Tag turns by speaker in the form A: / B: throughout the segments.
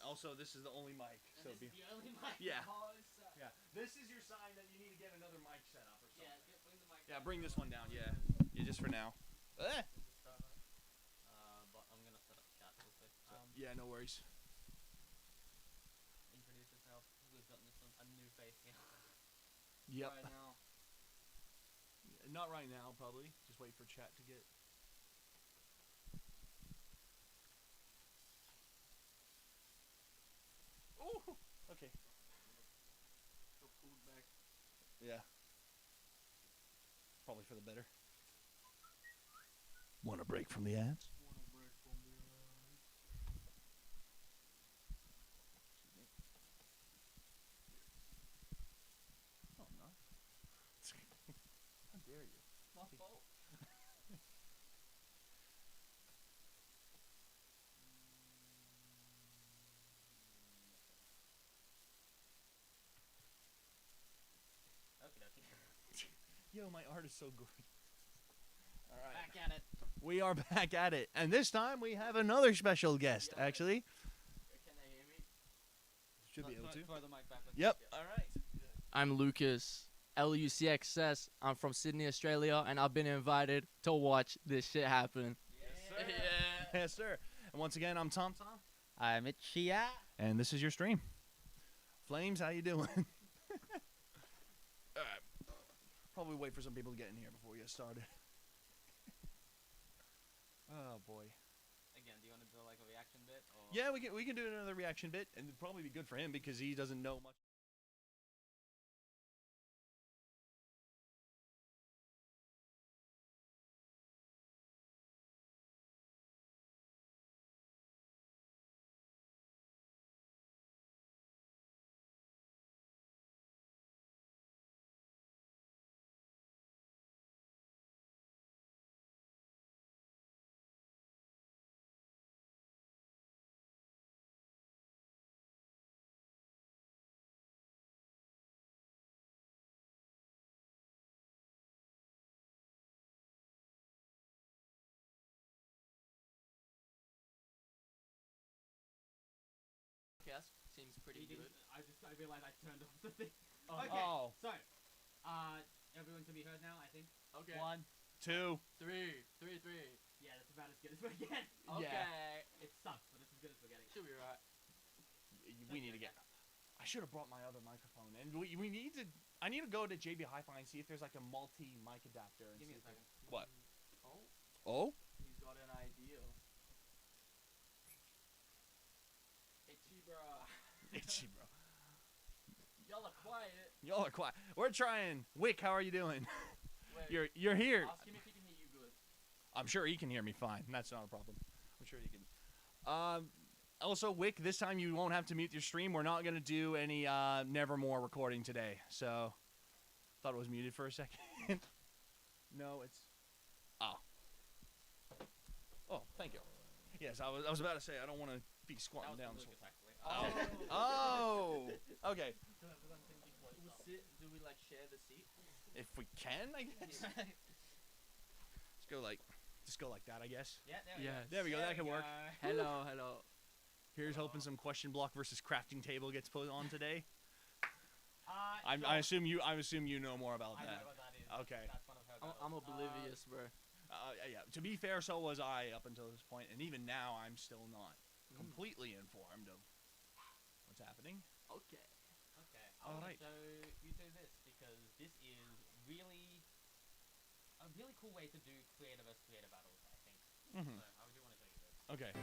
A: Also, this is the only mic. So
B: this is the only mic.
A: Yeah.
B: Oh,
A: Yeah. This is your sign that you need to get another mic set up or something.
B: Yeah, bring the mic.
A: Yeah, bring this one down. Yeah. Yeah, just for now.
B: But I'm gonna set up chat real quick.
A: Yeah, no worries.
B: Introduce yourself. We've got this one, a new face here.
A: Yep.
B: Right now.
A: Not right now, probably. Just wait for chat to get. Oh, okay.
B: Food back.
A: Yeah. Probably for the better. Want a break from the ads? Oh, I'm not. How dare you?
B: My fault. Okay.
A: Yo, my art is so great. All right.
B: Back at it.
A: We are back at it. And this time we have another special guest, actually.
B: Can they hear me?
A: Should be able to.
B: Throw the mic back.
A: Yep. All right.
C: I'm Lucas, LUCXS. I'm from Sydney, Australia, and I've been invited to watch this shit happen.
A: Yes, sir.
C: Yeah.
A: Yes, sir. And once again, I'm TOMTOM.
C: I'm Chia.
A: And this is your stream. Flames, how you doing? Probably wait for some people to get in here before we get started. Oh boy.
B: Again, do you want to do like a reaction bit? Or?
A: Yeah, we can do another reaction bit, and it'd probably be good for him because he doesn't know much.
C: Seems pretty good.
B: I realized I turned off the thing.
C: Oh.
B: Okay.
A: Oh.
B: So, everyone can be heard now, I think.
C: Okay.
A: 1, 2.
C: 3.
B: Yeah, that's about as good as we're getting.
C: Okay.
B: It sucks, but it's as good as we're getting.
C: Should be right.
A: We need to get. I should have brought my other microphone, and we need to. I need to go to JB Hi-Fi and see if there's like a multi-mic adapter. And
B: Give me a
A: see if
B: second.
A: What?
C: Oh,
A: Oh?
C: he's got an idea. Itchy, bro.
A: Itchy, bro.
C: Y'all are quiet.
A: Y'all are quiet. We're trying. Wick, how are you doing?
C: Wait,
A: You're here.
C: ask him if he can hear you good.
A: I'm sure he can hear me fine. That's not a problem. I'm sure he can. Also, Wick, this time you won't have to mute your stream. We're not gonna do any Nevermore recording today. So, thought it was muted for a second. No, it's. Oh. Oh, thank you. Yes, I was about to say I don't want to be squatting down this
B: Lucas, actually.
A: Oh. Okay.
C: We'll sit. Do we like share the seat?
A: If we can, I guess. Just go like that, I guess.
B: Yeah,
A: There we go. That can work.
C: Hello.
A: Here's hoping some question block versus crafting table gets put on today. I
B: So,
A: assume you know more about
B: I
A: that.
B: know what that is.
A: Okay.
B: That's one of her
C: I'm
B: battles.
C: oblivious, bro.
A: Yeah. To be fair, so was I up until this point, and even now, I'm still not completely informed of what's happening.
C: Okay.
B: Okay.
A: All right.
B: So you do this because this is really a really cool way to do creative versus creative battles, I think.
A: Mhm.
B: So I do want to show you this.
A: Okay.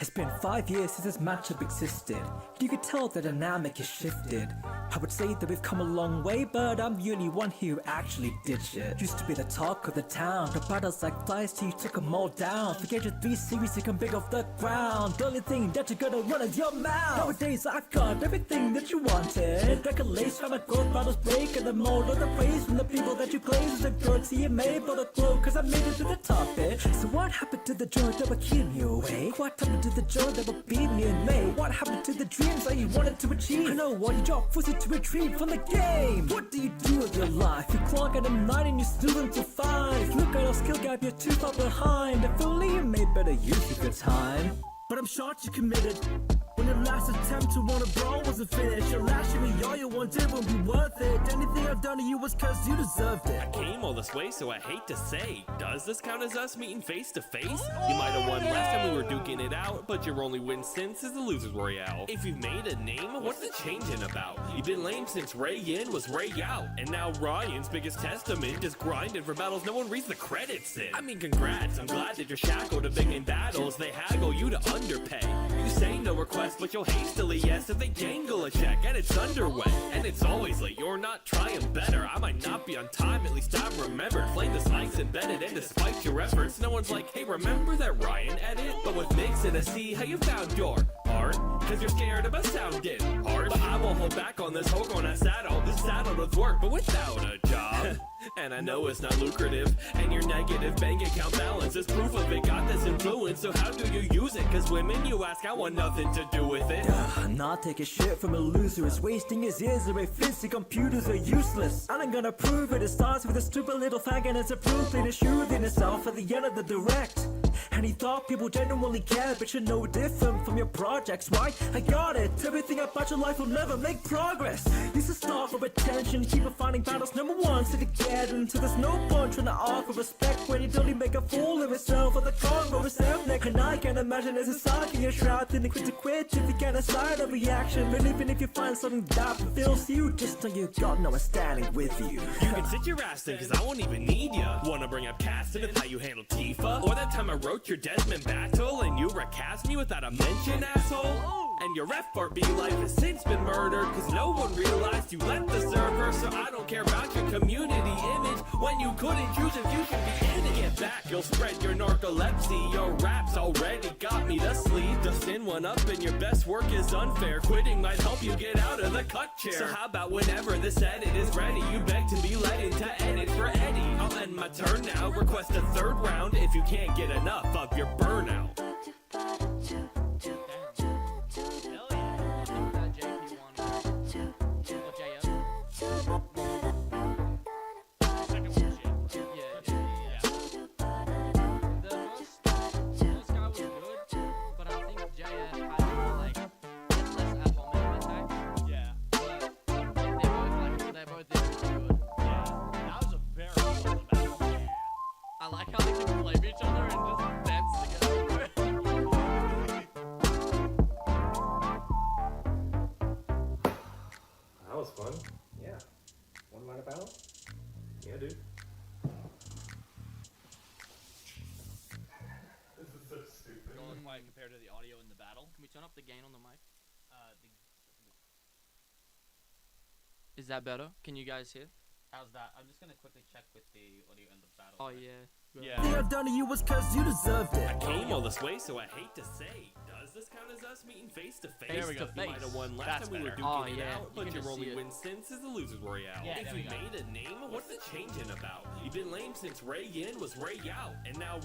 D: It's been 5 years since this matchup existed. You could tell the dynamic has shifted. I would say that we've come a long way, but I'm the only one who actually did shit. Used to be the talk of the town. The battles like flies till you took them all down. Forget your 3 series, you can pick off the ground. The only thing that you're gonna run is your mouth. Nowadays I've got everything that you wanted. Regulates from a growth battles break, and the mold of the praise from the people that you praise is a good CMA for the glow, cause I made it to the top, bitch. So what happened to the joy that would keep me awake? What happened to the joy that would beat me in May? What happened to the dreams that you wanted to achieve? I know what you dropped forced you to retreat from the game. What do you do with your life? You clock at a 9 and you still until 5. Look at our skill gap, you're too far behind. If only you made better use of your time. But I'm shocked you committed when your last attempt to want a brawl wasn't finished. You're lashing me, all you wanted won't be worth it. Anything I've done to you was cause you deserved it.
E: I came all this way, so I hate to say, does this count as us meeting face to face? You might have won last time we were duking it out, but your only win since is the Losers Royale. If you've made a name, what's it changing about? You've been lame since Ray in was Ray out, and now Ryan's biggest testament is grinding for battles no one reads the credits in. I mean, congrats, I'm glad that you're shackled to big name battles. They haggle you to underpay. You say no request, but you'll hastily yes if they jangle a check and it's underway. And it's always late, you're not trying better. I might not be on time, at least I'm remembered. Flame the spikes embedded, and despite your efforts, no one's like, hey, remember that Ryan edit? But with Mix and a C, how you found your art? Cause you're scared about sounding hard. But I won't hold back on this whole on saddle. This saddle does work, but without a job. And I know it's not lucrative, and your negative bank account balance is proof of it. Got this influence, so how do you use it? Cause women, you ask, I want nothing to do with it.
D: Not taking shit from a loser is wasting his ears away. Fancy computers are useless, and I'm gonna prove it. It starts with a stupid little fag, and it's a proof in his shoe in itself at the end of the direct. And he thought people genuinely cared, but you're no different from your projects. Why? I got it. Everything about your life will never make progress. Used to start for attention, keep on finding battles number one to the get into. There's no point trying to offer respect when you only make a fool of yourself. Or the Congo is neck, and I can't imagine there's a sock in your shroud. Then you quit to quit if you get a side of reaction. And even if you find something that fulfills you, just know you got no one standing with you.
E: You can sit your ass in, cause I won't even need ya. Wanna bring up casting and how you handle Tifa? Or that time I wrote your Desmond battle and you recast me without a mention, asshole? And your FRB life has since been murdered, cause no one realized you left the server. So I don't care about your community image when you couldn't choose if you should be in it. Get back, you'll spread your narcolepsy. Your raps already got me to sleep. Just in one up and your best work is unfair. Quitting might help you get out of the cut chair. So how about whenever this edit is ready, you beg to be let into edit for Eddie. I'll end my turn now, request a third round if you can't get enough of your burnout.
C: I like how they can blame each other and just dance together.
F: That was fun. Yeah. One minor battle? Yeah, dude. This is so stupid.
A: Don't look quiet compared to the audio in the battle.
C: Can we turn up the gain on the mic? Is that better? Can you guys hear?
B: How's that? I'm just gonna quickly check with the audio in the battle.
C: Oh yeah.
A: Yeah.
D: Everything I've done to you was cause you deserved it.
E: I came all this way, so I hate to say, does this count as us meeting face to face?
C: There we go.
E: You might have won last
A: That's
E: time we were
A: better.
E: duking
C: Oh,
E: it
C: yeah.
E: out,
C: You
E: but
C: can
E: your
C: just
E: only
C: see it.
E: win since is the Losers Royale.
B: Yeah,
E: If
B: there
E: you
B: we go.
E: made a name, what's it changing about? You've been lame since Ray in was Ray out, and now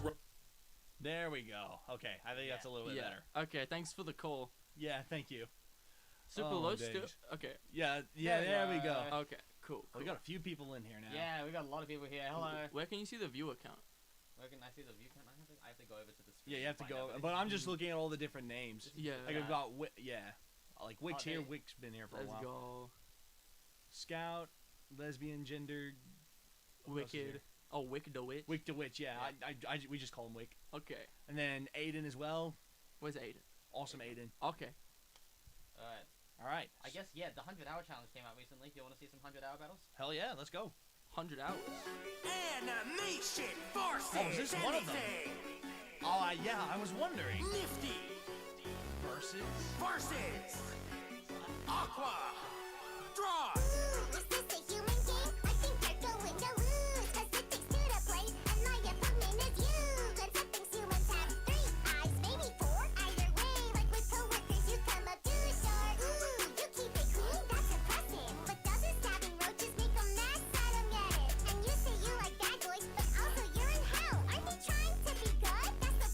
A: There we go. Okay, I think that's a little bit
C: Yeah.
A: better.
C: Okay, thanks for the call.
A: Yeah, thank you.
C: Super
A: Oh,
C: low
A: days.
C: still. Okay.
A: Yeah,
B: There
A: there
B: we
A: we go.
B: go.
C: Okay. Cool.
A: We got a few people in here now.
B: Yeah, we got a lot of people here. Hello.
C: Where can you see the viewer count?
B: Where can I see the view count? I have to go over to the screen.
A: Yeah, you have to
B: find
A: go.
B: out,
A: But I'm just looking at all the different names.
C: Yeah.
A: Like I've got, yeah, like Wick's here.
B: they-
A: Wick's been here for a
C: Let's
A: while.
C: go.
A: Scout, lesbian, gendered, who else is
C: Wicked.
A: here?
C: Oh, Wicked the Witch.
A: Wick the Witch. Yeah, we just call him Wick.
C: Okay.
A: And then Aiden as well.
C: Where's Aiden?
A: Awesome Aiden.
C: Okay.
B: Alright.
A: All right.
B: I guess, yeah, the 100-hour challenge came out recently. Do you want to see some 100-hour battles?
A: Hell yeah, let's go.
C: 100 hours.
G: Animation forces.
A: Oh, is this one of them? Oh, yeah, I was wondering.
G: Nifty
A: Versus.
G: versus Aqua. Draw.
H: Is this a human game? I think they're going to lose. Cause it takes two to play, and my opponent is you. Let's up things humans have 3 eyes, maybe 4. Either way, like with coworkers, you come up too short. Ooh, you keep it clean, that's impressive. But doesn't stabbing roaches make a mess? I don't get it. And you say you like bad boys, but also you're in hell. Aren't they trying to be good? That's the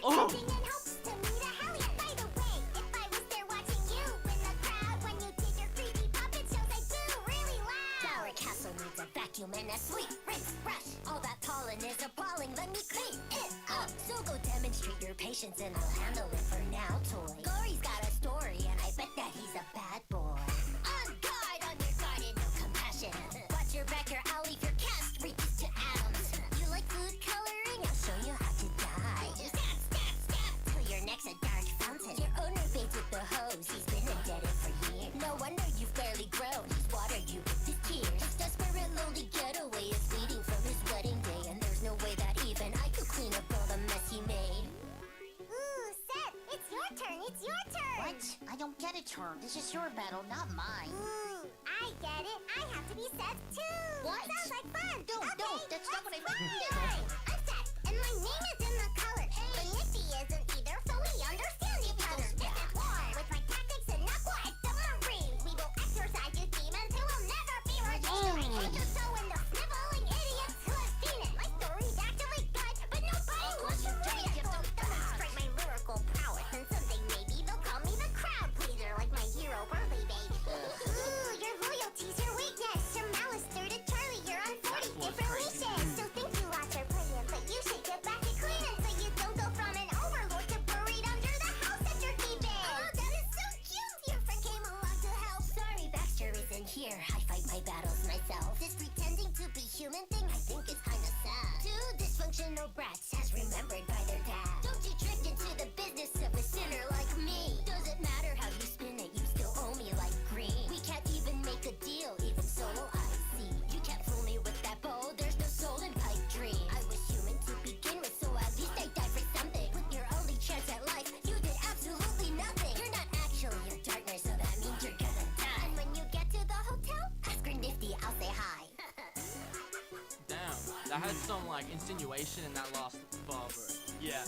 H: pretending in hopes to meet a hellion. By the way, if I was there watching you in the crowd when you did your creepy puppet shows, I do really loud. Flower Castle needs a vacuum and a sweet rinse brush. All that pollen is appalling. Let me clean it up. So go demonstrate your patience and I'll handle it for now, toy. Gory's got a story and I bet that he's a bad boy. On guard, on your guard and no compassion. Watch your back or I'll leave your cast reaches to atoms. You like food coloring? I'll show you how to die. Stab, stab, stab till your neck's a dark fountain. Your owner bathes with the hose. He's been indebted for years. No wonder you've barely grown. He's watered you with his tears. His desperate lonely getaway is bleeding from his wedding day, and there's no way that even I could clean up all the mess he made. Ooh, Seth, it's your turn. It's your turn.
I: What? I don't get a turn. This is your battle, not mine.
H: Ooh, I get it. I have to be Seth too.
I: What?
H: Sounds like fun.
I: No,
H: okay,
I: no, that's not what I meant.
H: Hi, I'm Seth, and my name is in the color. But Nifty isn't either, so we understand each other. This is war with my tactics and Aqua and submarine. We will exercise these demons who will never be redeemed. I hate to sow in the sniveling idiots who have seen it. My story's actually good, but nobody wants to read it. So demonstrate my lyrical prowess, and someday maybe they'll call me the crowd pleaser, like my hero Burly Baby. Ooh, your loyalty's your weakness. From Alistair to Charlie, you're on 40 different leashes. So think you lost your plan, but you should get back to cleaning so you don't go from an overlord to buried under the house that you're keeping. Oh, that is so cute. Your friend came along to help. Sorry, Baxter isn't here. I fight my battles myself. This pretending to be human thing I think is kinda sad. Two dysfunctional brats as remembered by their dad. Don't you drift into the business of a sinner like me. Doesn't matter how you spin it, you still owe me like green. We can't even make a deal, even solo I see. You can't fool me with that bow, there's no soul in pipe dream. I was human to begin with, so at least I died for something. With your only chance at life, you did absolutely nothing. You're not actually a darkness, so that means you're gonna die. And when you get to the hotel, ask her Nifty, I'll say hi.
C: Damn, that had some like insinuation in that last bar, bro.
A: Yeah.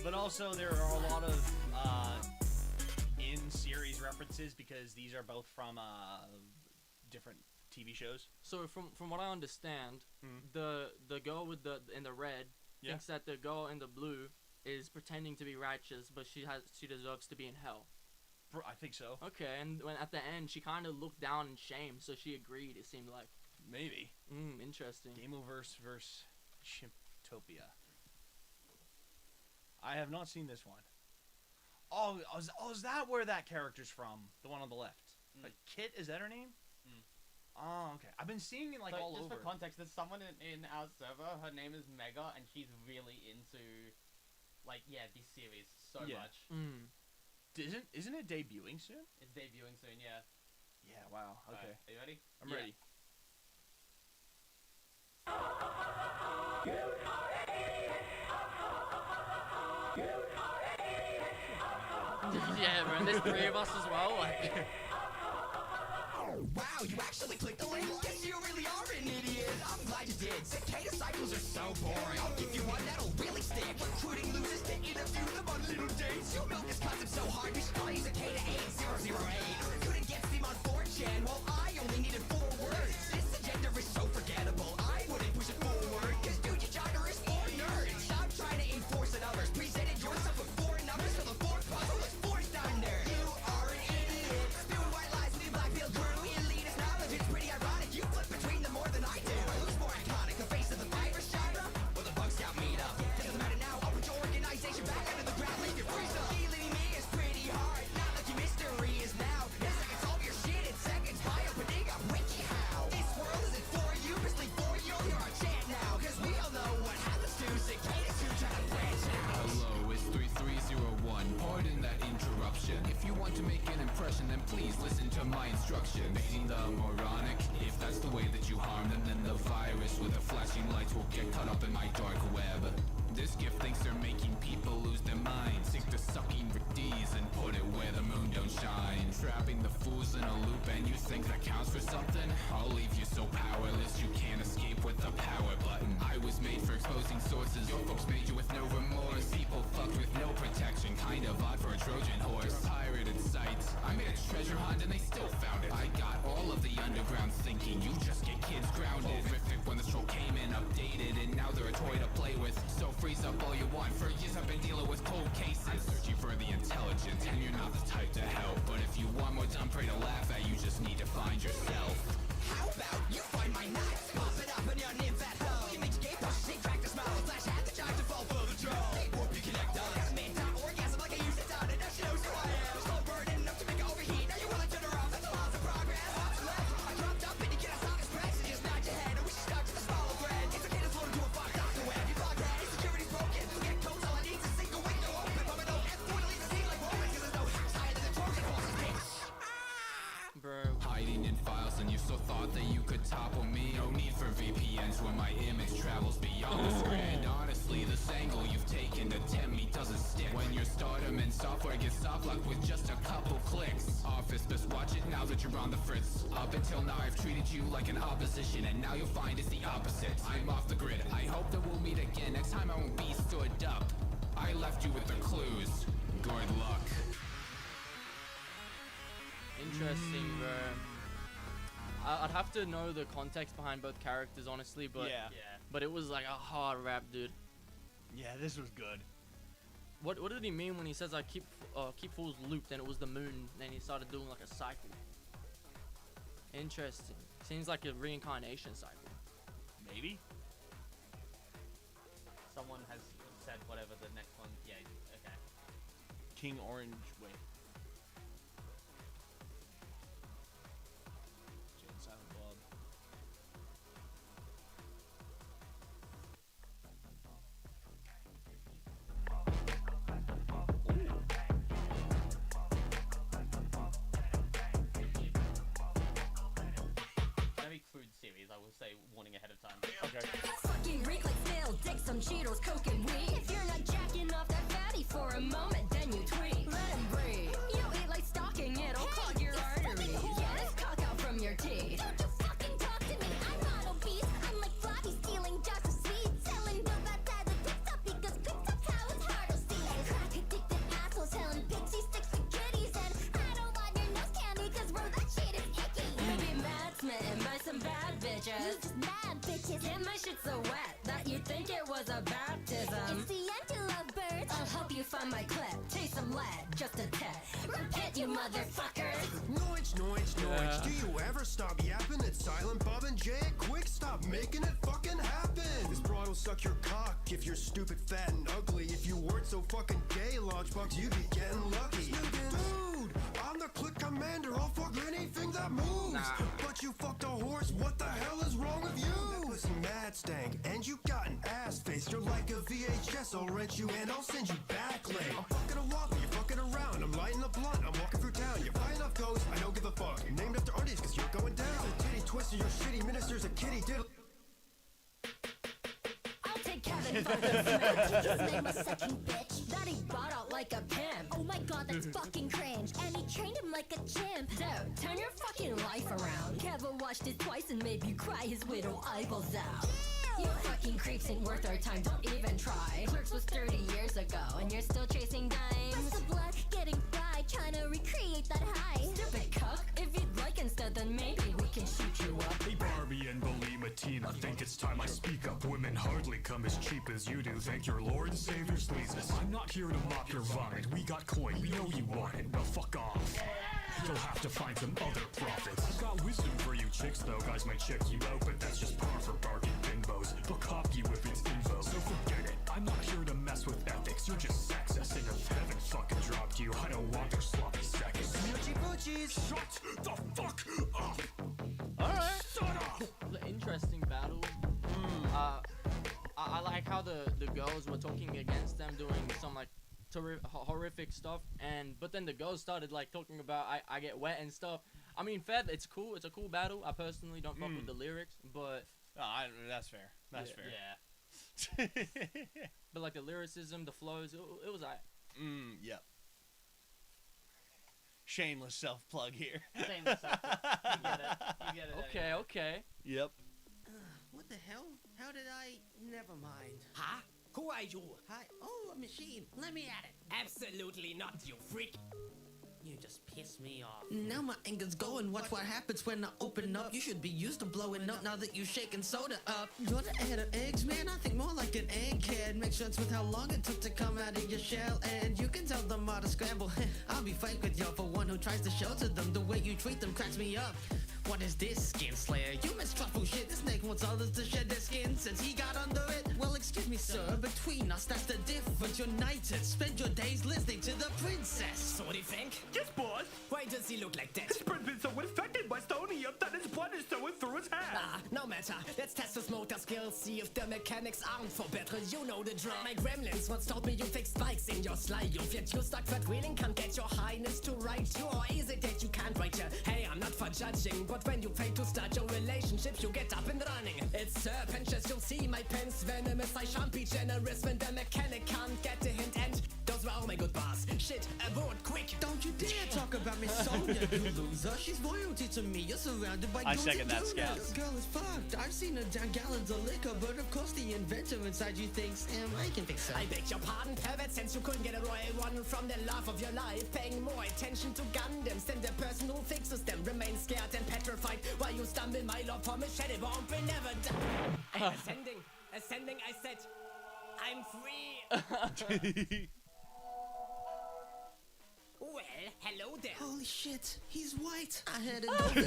A: But also there are a lot of in-series references because these are both from different TV shows.
C: So from what I understand,
A: Mhm.
C: the girl with the in the red
A: Yeah.
C: thinks that the girl in the blue is pretending to be righteous, but she deserves to be in hell.
A: I think so.
C: Okay, and when at the end she kind of looked down in shame, so she agreed. It seemed like.
A: Maybe.
C: Interesting.
A: Gameoverse versus Chimptopia. I have not seen this one. Oh, is that where that character's from? The one on the left. Like, Kit, is that her name? Oh, okay. I've been seeing it like
B: So
A: all
B: just
A: over.
B: for context, there's someone in our server. Her name is Mega, and she's really into, like, this series so
A: Yeah.
B: much.
A: Isn't it debuting soon?
B: It's debuting soon, yeah.
A: Yeah. Wow. Okay.
B: Alright, are you ready?
A: I'm
B: Yeah.
A: ready.
C: Yeah, bro. And there's three of us as well. Like.
G: Wow, you actually clicked the link? Guess you really are an idiot. I'm glad you did. Cicada cycles are so boring. I'll give you one that'll really stick. Recruiting losers to interview them on little dates. You know this concept so hard, you should call you Cicada 8008. Couldn't get Steam on 4chan, well, I only needed 4 words. This agenda is so forgettable. I wouldn't push it forward. Cause dude, your genre is for nerds. Stop trying to enforce it others. Presented yourself with 4 numbers, so the 4th puzzle is forced under. You are an idiot. Spewing white lies to the Blackfield crew. Elitist knowledge, it's pretty ironic. You flip between them more than I do. Who's more iconic, the face of the virus genre, or the Bug Scout meetup? Doesn't matter now, I'll put your organization back under the ground. Leave your free stuff. Dealing me is pretty hard. Not like your mystery is now. Yes, I can solve your shit in seconds. Buy a Padiga wiki how. This world isn't for you, basically for you. You're our chant now. Cause we all know what happens to cicadas who try to branch out.
J: Hello, it's 3301. Pardon that interruption. If you want to make an impression, then please listen to my instructions. Making them moronic. If that's the way that you harm them, then the virus with the flashing lights will get caught up in my dark web. This gift thinks they're making people lose their minds. Sink to sucking for D's and put it where the moon don't shine. Trapping the fools in a loop and you think that counts for something? I'll leave you so powerless you can't escape with the power button. I was made for exposing sources. Your folks made you with no remorse. People fucked with no protection. Kind of odd for a Trojan horse. Pirated sites. I made a treasure hunt and they still found it. I got all of the underground thinking. You just get kids grounded. Horrific when the troll came in updated and now they're a toy to play with. So freeze up all you want. For topple me. No need for VPNs when my image travels beyond the screen. And honestly, this angle you've taken to tempt me doesn't stick. When your stardom and software gets soft locked with just a couple clicks. Office, best watch it now that you're on the fritz. Up until now I've treated you like an opposition, and now you'll find it's the opposite. I'm off the grid, I hope that we'll meet again. Next time I won't be stood up. I left you with the clues. Good luck.
C: Interesting, bro. I'd have to know the context behind both characters, honestly, but
A: Yeah.
C: but it was like a hard rap, dude.
A: Yeah, this was good.
C: What did he mean when he says I keep fools looped and it was the moon and he started doing like a cycle? Interesting. Seems like a reincarnation cycle.
A: Maybe.
B: Someone has said whatever the next one. Yeah, okay.
A: King Orange. Wait. Jay and Silent Bob.
B: Very crude series, I will say, warning ahead of time.
A: Okay.
H: Fucking reek like snail, dick, some Cheetos, coke and weed. If you're not jacking off that fatty for a moment, then you tweet. Let him breathe. You eat like stocking, it'll clog your arteries. Get his cock out from your teeth. Don't you fucking talk to me, I'm not obese. I'm like Floppy stealing jars of seeds. Selling dope outside the TikTok because TikTok's how it's hard to see. Crack addicted assholes selling pixie sticks for kitties. And I don't want your nose candy cause bro, that shit is icky. You be mad smitten by some bad bitches. You just mad bitches. And my shit's so wet that you think it was a baptism. It's the end to love birds. I'll help you find my clip. Taste some lead, just a tip. Repent, you motherfuckers.
K: Noich, noich, noich. Do you ever stop yapping? It's Silent Bob and Jay. Quick, stop making it fucking happen. This broad will suck your cock if you're stupid, fat, and ugly. If you weren't so fucking gay, Launchbox, you'd be getting lucky. Dude, I'm the click commander. I'll fuck anything that moves. But you fucked a horse. What the hell is wrong with you? Listen, mad stank, and you got an ass face. You're like a VHS. I'll rent you and I'll send you back late. I'm fucking a waffle. You're fucking around. I'm lighting a blunt. I'm walking through town. You're flying off ghosts. I don't give a fuck. You're named after undies cause you're going down. The titty twister. Your shitty minister's a kitty diddle.
H: I'll take Kevin fucking Smith. His name was second bitch. That he bought out like a pimp. Oh my god, that's fucking cringe. And he trained him like a chimp. Dude, turn your fucking life around. Kevin watched it twice and made you cry his widow eyeballs out. You fucking creeps ain't worth our time, don't even try. Clerks was 30 years ago, and you're still chasing dimes. What's the blood getting fried, trying to recreate that high? Stupid cuck, if you'd like instead, then maybe we can shoot you up.
L: Hey Barbie and Belima Tina, think it's time I speak up. Women hardly come as cheap as you do. Thank your Lord and Savior Jesus. I'm not here to mock your vomit. We got coin, we know you want it. Well, fuck off. You'll have to find some other profits. I've got wisdom for you chicks though. Guys might check you out, but that's just par for bargain bimbos. They'll cop you if it's info, so forget it. I'm not here to mess with ethics. You're just sexist. And if heaven fucking dropped you, I don't want their sloppy seconds. Shut the fuck up!
A: Alright.
L: Shut up!
C: The interesting battle. I like how the girls were talking against them, doing some like horrific stuff, but then the girls started like talking about I get wet and stuff. I mean, fair, it's cool. It's a cool battle. I personally don't fuck with the lyrics, but
A: that's fair. That's fair.
B: Yeah.
C: but like the lyricism, the flows, it was alright.
A: Yep. Shameless self-plug here.
B: Shameless self-plug. You get it. You get it.
C: Okay,
B: anyway.
C: okay.
A: Yep.
M: What the hell? How did I? Never mind.
N: Huh? Who are you?
M: Hi. Oh, a machine. Let me at it.
N: Absolutely not, you freak.
M: You just piss me off. Now my anger's going. Watch what happens when I open up. You should be used to blowing up now that you shaking soda up. You're the head of eggs, man. I think more like an egghead. Makes sense with how long it took to come out of your shell. And you can tell them how to scramble. I'll be fine with you for one who tries to shelter them. The way you treat them cracks me up. What is this, Skin Slayer? You miss truffle shit. This snake wants others to shed their skin since he got under it. Well, excuse me, sir. Between us, that's the difference. United. Spend your days listening to the princess.
N: So what do you think?
L: Yes, boss.
N: Why does he look like that?
L: His friend's been so infected by stonium that his blood is flowing through his hair.
N: No matter. Let's test his motor skills, see if the mechanics aren't for better. You know the drill. My gremlins once told me you fix spikes in your slide. You've yet you stuck for drilling, can't get your highness to write you. Or is it that you can't write you? Hey, I'm not for judging, but but when you pay to start your relationship, you get up and running. It's serpentous, you'll see my pen's venomous. I shan't be generous when the mechanic can't get the hint, and those were all my good bars. Shit, abort, quick.
M: Don't you dare talk about Miss Sonia, you loser. She's royalty to me. You're surrounded by
A: I
M: goons
A: second
M: and
A: that,
M: donuts.
A: Scout.
M: This girl is fucked. I've seen her down gallons of liquor, but of course the inventor inside you thinks, I can fix her.
N: I beg your pardon, pervert, since you couldn't get a royal one from the love of your life. Paying more attention to Gundams than the person who fixes them. Remain scared and petrified while you stumble. My love for machete won't be never done. Hey, ascending, I said, I'm free. Well, hello there.
M: Holy shit, he's white. I had it over.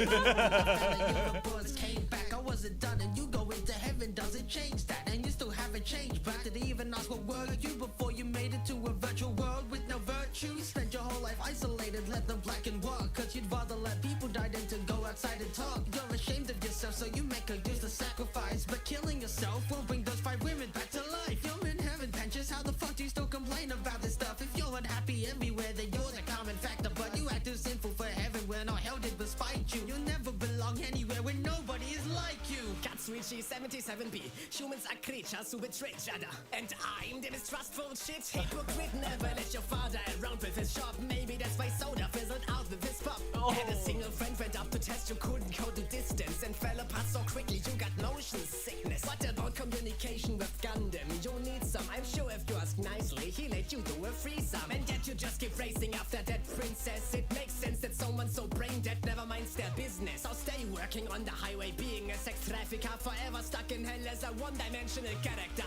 M: The came back, I wasn't done, and you go into heaven. Doesn't change that, and you still haven't changed. But did he even ask what were you before you made it to a virtual world with no virtue? You spent your whole life isolated, let them black and walk. Cause you'd rather let people die than to go outside and talk. You're ashamed of yourself, so you make a useless sacrifice. But killing yourself won't bring those 5 women back to life. You're in heaven, Penches. How the fuck do you still complain about this stuff? If you're unhappy everywhere, then you're the common factor. But you act too sinful for heaven when all hell did was fight you. You'll never belong anywhere where nobody is like you.
N: Katsuichi 77B. Humans are creatures who betray each other. And I'm the mistrustful shit hypocrite. Never let your father around with his shop. Maybe that's why Soda fizzled out with his pop. Had a single friend went up to test, you couldn't go to distance and fell apart so quickly you got motion sickness. What about communication with Gundam? You need some, I'm sure if you ask nicely, he let you do a threesome. And yet you just keep racing after that princess. It makes sense that someone so brain dead never minds their business. So stay working on the highway, being a sex trafficker, forever stuck in hell as a one-dimensional character.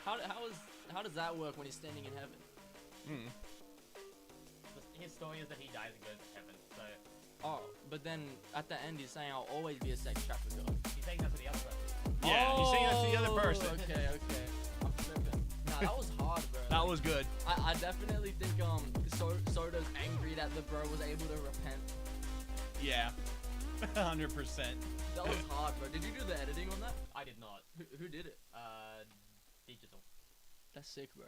C: How does that work when he's standing in heaven?
B: His story is that he dies and goes to heaven, so...
C: Oh, but then at the end he's saying I'll always be a sex trafficker.
B: He's saying that to the other person.
A: Yeah, he's saying that to the other person.
C: Okay. I'm tripping. Nah, that was hard, bro.
A: That was good.
C: I definitely think Soda's angry that the bro was able to repent.
A: Yeah. 100%.
C: That was hard, bro. Did you do the editing on that?
B: I did not.
C: Who did it?
B: Digital.
C: That's sick, bro.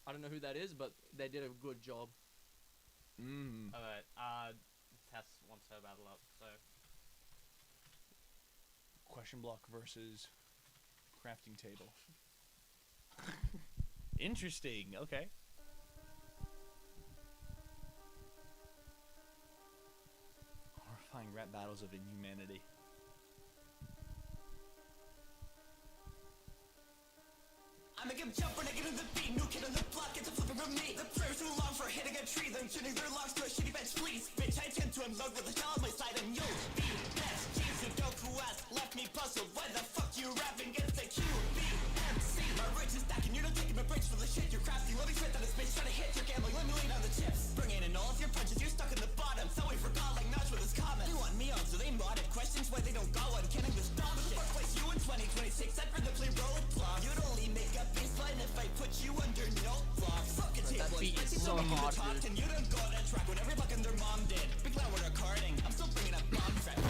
C: I don't know who that is, but they did a good job.
B: Alright, Tess wants her battle up, so...
A: Question block versus crafting table. Interesting, okay. Horrifying rap battles of inhumanity.
G: I make him jump when I get in the beat. New kid on the block gets a flipping from me. The player's too long for hitting a tree. Then tuning their logs to a shitty bench, please. Bitch, I tend to unload with a shell on my side. And you be best. Jeez, Sudoku ass left me puzzled. Why the fuck you rapping against the QBMC? My rich is stacking. You're not taking my breaks for the shit. You're crafty. Let me spit on this bitch. Trying to hit your gambling. Let me lay down the chips. Bringing in all of your punches. You're stuck in the bottom. So we forgot like Notch with his comments. You want me on, so they modded questions why they don't go on. Kidding this dumb shit. Fuck place you in 2026. I'd rather play roadblock. You'd only make a baseline if I put you under no block. Fuck a table.
C: That beat is so hard, dude.
G: And you don't go to track when every fucking their mom did. Big loud with recording. I'm still bringing up bomb threat.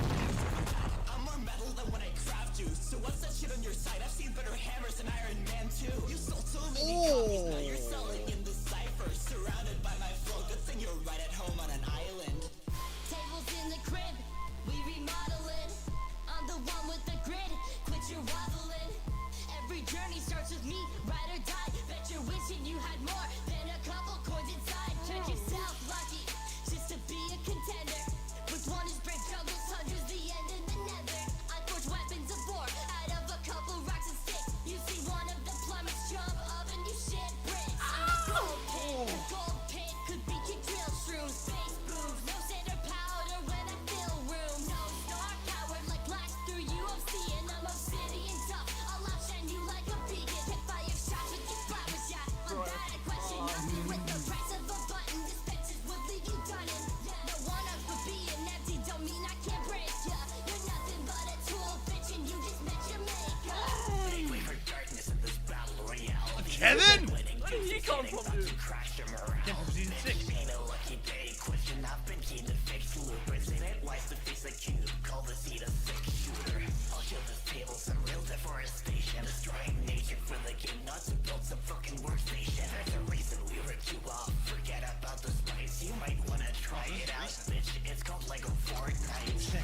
G: I'm more metal than when I craft you. So what's that shit on your side? I've seen better hammers than Iron Man 2. You sold so many copies, now you're selling in the cipher. Surrounded by my flow. Good thing you're right at home on an island.
H: Tables in the crib, we remodeling. I'm the one with the grid, quit your waddling. Every journey starts with me, ride or die. Bet you're wishing you had more than a couple coins inside. Check yourself lucky, just to be a contender. With one is break juggles, hundreds the end in the nether. I forge weapons of war out of a couple rocks and sticks. You see one of the plumbers jump up and you shit bricks. The gold pit could be your drill shrooms. Space boobs, no center powder when I fill room. No star coward like blacks through UFC, and I'm obsidian tough. I'll outshine you like a beacon. Hit fire shots with your flowers, yeah. I'm bad at question nothing with the price of a button. Dispatches would leave you done in. No one up for being empty, don't mean I can't break ya. You're nothing but a tool, bitch, and you just met your maker.
G: They wait for darkness in this battle royale.
A: Kevin?
C: Where did he come from, dude?
G: Crash them around.
A: Yeah, from season 6.
G: Ain't a lucky day. Question I've been keen to fix. Loopers in it. Why's the face a cube? Call the seat a 6-shooter. I'll show this table some real deforestation. Destroying nature for the game, not to build some fucking workstation. There's a reason we were too off. Forget about the spice. You might wanna try it out, bitch. It's called Lego Fortnite.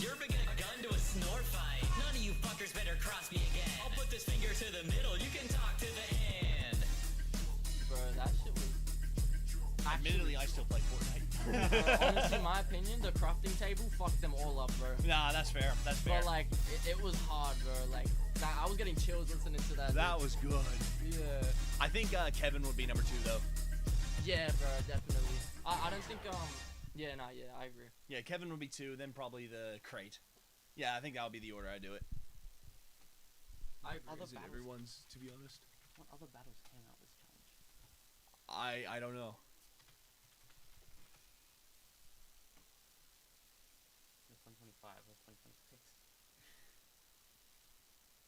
O: You're bringing a gun to a snore fight. None of you fuckers better cross me again. I'll put this finger to the middle. You can talk to the hand.
C: Bro, that shit was...
A: Admittedly, I still play Fortnite.
C: Honestly, my opinion, the crafting table fucked them all up, bro.
A: Nah, that's fair. That's fair.
C: But like, it was hard, bro. Like, I was getting chills listening to that.
A: That was good.
C: Yeah.
A: I think Kevin would be number 2 though.
C: Yeah, bro, definitely. I don't think yeah, I agree.
A: Yeah, Kevin would be 2, then probably the crate. Yeah, I think that would be the order I do it.
C: I agree.
A: Is it everyone's, to be honest?
B: What other battles came out this challenge?
A: I don't know.
B: There's 125. Where's 126?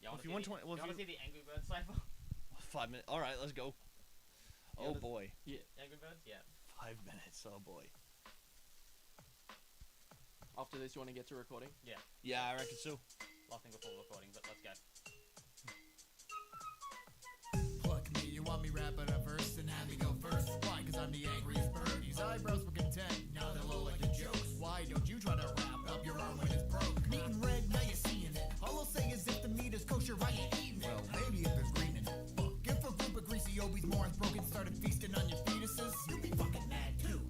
A: If you want to
B: see the Angry Birds cipher?
A: 5 minutes. All right, let's go. Oh boy.
B: Yeah. Angry Birds. Yeah.
A: 5 minutes. Oh boy.
C: After this, you want to get to recording?
B: Yeah.
A: Yeah, I reckon so.
B: Last thing before recording, but let's go.
P: Pluck me, you want me rap it up first and have me go first? Why? Cause I'm the angriest bird. These eyebrows were content, now they're low like the jokes. Why don't you try to wrap up your arm when it's broke? Meat and red, now you're seeing it. All I'll say is if the meat is kosher, I ain't eating it. Well, maybe if there's green in it. Fuck, if a group of greasy obies, morons broken, started feasting on your fetuses, you'd be fucking mad too.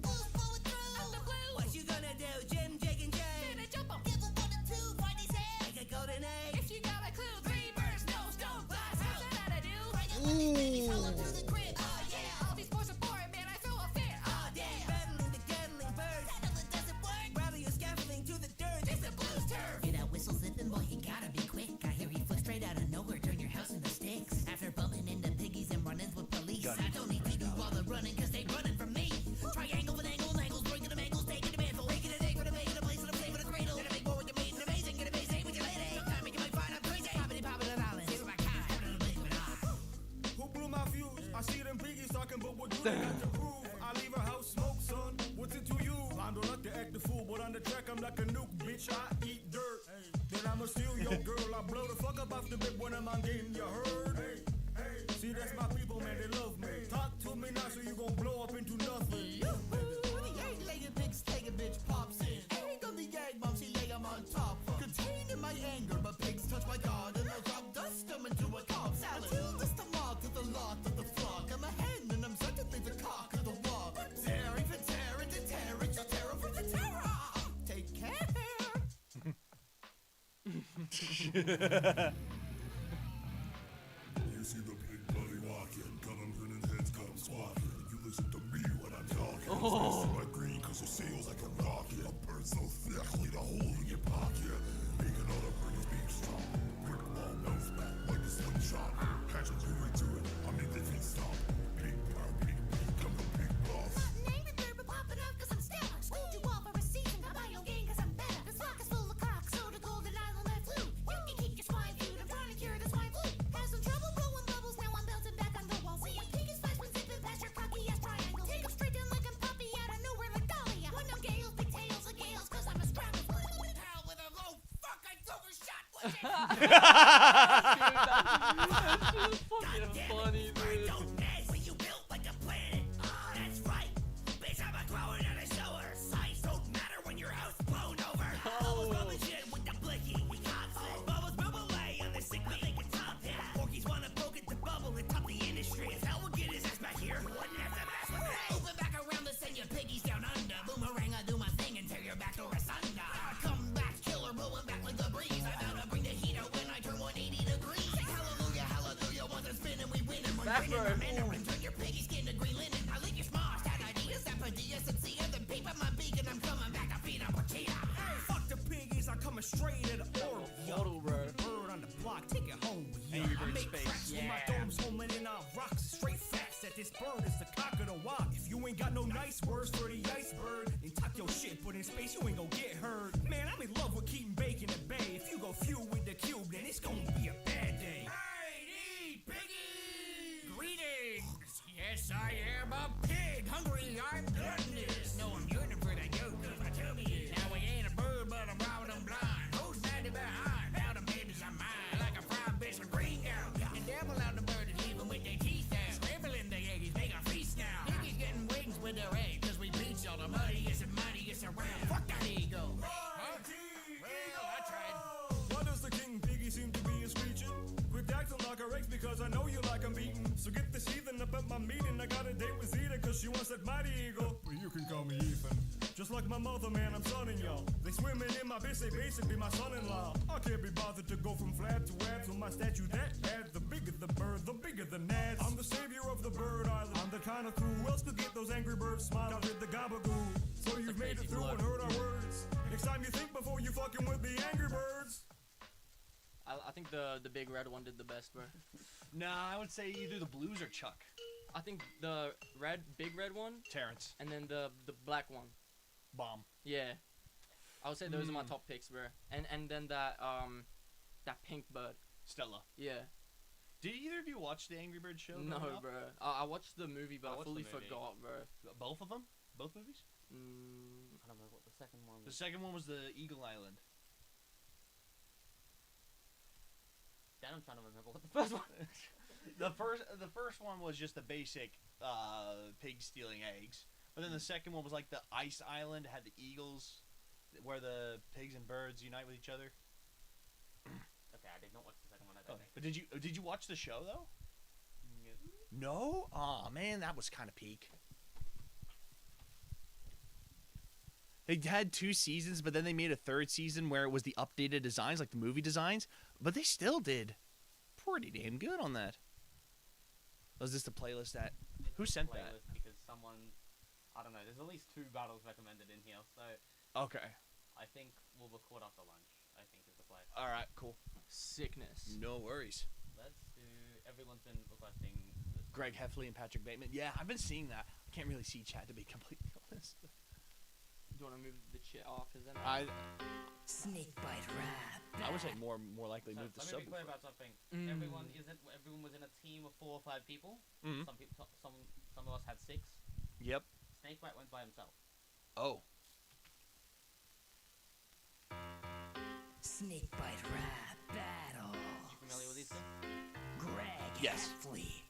G: What you gonna do, Jim, Jake, and Jay? Gonna jump up, give a 1 and 2, find his head. Like a golden egg. If you got a clue, 3 birds, no stone, blast. How's that I do? Bring it with the gritty, follow through the grid. Oh yeah, all these boys are boring, man. I throw a fit. Oh damn, battling the gatling birds. That doesn't work. Rather your scaffolding to the dirt. It's a blues turf.
I: Hear that whistle zipping, boy, you gotta be quick. I hear he flick straight out of nowhere, turn your house into sticks. After bumping into piggies and run-ins with police, I don't need to do all the running, cause they running from me. Triangle with angles, breaking them ankles, taking the mantle, making an egg with a bait, a place with a play with a cradle. Gonna make more with your mate and amazing, gonna be safe with your lady. Time making my fine, I'm crazy. Poppity poppity dollars, give it my kind, having a blink with
K: Who blew my fuse? I see them piggies talking, but what do they got to prove? I leave a house smoke, son. What's it to you? I don't like to act the fool, but on the track I'm like a nuke, bitch. I eat dirt. Hey. Then I'ma steal your girl. I blow the fuck up off the bed when I'm on game. You heard? Hey, hey. See, that's my people, man. They love me. Talk to me now, so you gon' blow up into nothing.
P: The eight-legged pig steak a bitch pops in. Ain't on the egg bomb, she lay 'em on top. Contained in my anger, but pigs touch my god, and I drop dust them into a cob salad. Until this the mark of the lot of the flock. I'm a hen, and I'm certainly the cock of the walk. Tearing for tearing to tear, it's a terror for the terror. Take care.
K: You see the big buddy walking, got him turning heads, got him squawking. You listen to me when I'm talking.
A: Oh.
K: My green, cause your sails like a rocket. A bird so thick, leave a hole in your pocket. Making all the birdies being strong. Quick ball, bounce back like a slingshot. Catch it, do it, do it. I make the feet stop. Big power, big beat, come the big boss.
H: Name it, bird, but pop it up, cause I'm stellar. Schooled you all for a season, got my own game, cause I'm better. This flock is full of cocks, so the golden island that flew. You can keep your swine feud, I'm trying to cure the swine flu. Had some trouble blowing bubbles, now I'm bouncing back on the wall. See, I'm pig is fast when zipping past your cocky ass triangle. Take 'em straight down like a puppy out of nowhere like Dahlia. One no gales, big tails of gales, cause I'm a scramble. Pal with a low, fuck, I overshot. What's it?
C: That shit was fucking funny, dude.
G: Don't mess when you built like a planet. That's right. Bitch, I'm a growing out of shower. Size don't matter when your house blown over. Bubbles bubbling shit with the blicky. We got it. Bubbles bubble lay on the sick. I think it's top down. Porkies wanna poke at the bubble and top the industry. If hell will get his ass back here, we wouldn't have to mess with it. Open back around to send your piggies down under. Boomerang, I do my thing and tear your back door asunder. Come back, killer, blowing back like the breeze. I gotta bring the heat out when I turn 180 degrees. Say hallelujah, hallelujah, once I spin and we win and we're bringing our Mandarin. Turn your piggy skin to green linen. I lick your smosh, that ideas, that ideas, and see the peep of my beak and I'm coming back to feed up a cheetah.
K: Fuck the piggies, I'm coming straight at the orb.
C: Model, bro.
K: Bird on the block, take it home.
A: Angry
K: I
A: Bird
K: make
A: space.
K: cracks with my domes homing in on rocks. Straight facts that this bird is the cock of the walk. If you ain't got no nice words for the iceberg, then talk your shit, but in space you ain't gon' get heard. Man, I'm in love with keeping bacon at bay. If you go feud with the cube, then it's gonna be a bad day.
P: Hey, piggy! Greetings! Yes, I am a pig. Hungry, I'm gluttonous. No, I'm yearning for that goat, cause my tummy is. Now I ain't a bird, but I'm robbing them blind. Who's standing behind? Now the babies are mine. Like a fried bitch with green gown. The devil out the bird and leave them with their teeth down. Scrambling the eggies, make a feast now. Piggies getting wings with their eggs, cause we beat y'all the muddiest and mightiest around. Fuck that ego. Huh?
L: cause she wants that mighty eagle. Well, you can call me Ethan. Just like my mother, man, I'm sonning y'all. They swimming in my bitch, they basically my son-in-law. I can't be bothered to go from flab to wab, so my statue that bad. The bigger the bird, the bigger the gnats. I'm the savior of the bird island. I'm the kind of crew who else could get those angry birds smile out with the gabagoo. So you've made it through and heard our words. Next time you think before you fucking with the angry birds.
C: I think the big red one did the best, bro.
A: Nah, I would say either the Blues or Chuck.
C: I think the big red one,
A: Terrence,
C: and then the black one,
A: Bomb.
C: Yeah, I would say those are my top picks, bro. And then that pink bird,
A: Stella.
C: Yeah.
A: Did either of you watch the Angry Birds show?
C: No, bro. I watched the movie, but I fully
B: the movie.
C: forgot, bro.
A: Both of them? Both movies?
B: I don't know what the second one was.
A: The second one was the Eagle Island.
B: Then I'm trying to remember what the first one.
A: The first one was just the basic pig stealing eggs, but then the second one was like the ice island, had the eagles, where the pigs and birds unite with each other.
B: Okay, I did not watch the second one. I don't think.
A: But did you watch the show though? No. Aw, man, that was kind of peak. They had 2 seasons, but then they made a 3rd season where it was the updated designs, like the movie designs. But they still did pretty damn good on that. Was this the playlist that? Who sent that?
B: Because someone, I don't know. There's at least 2 battles recommended in here, so.
A: Okay.
B: I think we'll record after lunch. I think is the play.
A: All right, cool.
C: Sickness.
A: No worries.
B: Let's do. Everyone's been requesting.
A: Greg Heffley and Patrick Bateman. Yeah, I've been seeing that. I can't really see chat, to be completely honest.
C: Do you want to move the chat off? Cause then
I: Snake bite rap.
A: I would say more likely move the
B: Let me
A: sub.
B: be clear about something. Everyone was in a team of 4 or 5 people.
A: Mhm.
B: Some of us had 6.
A: Yep.
B: Snakebite went by himself.
A: Oh.
I: Snake bite rap battle.
B: You familiar with these two?
I: Greg
A: Yes.
I: Heffley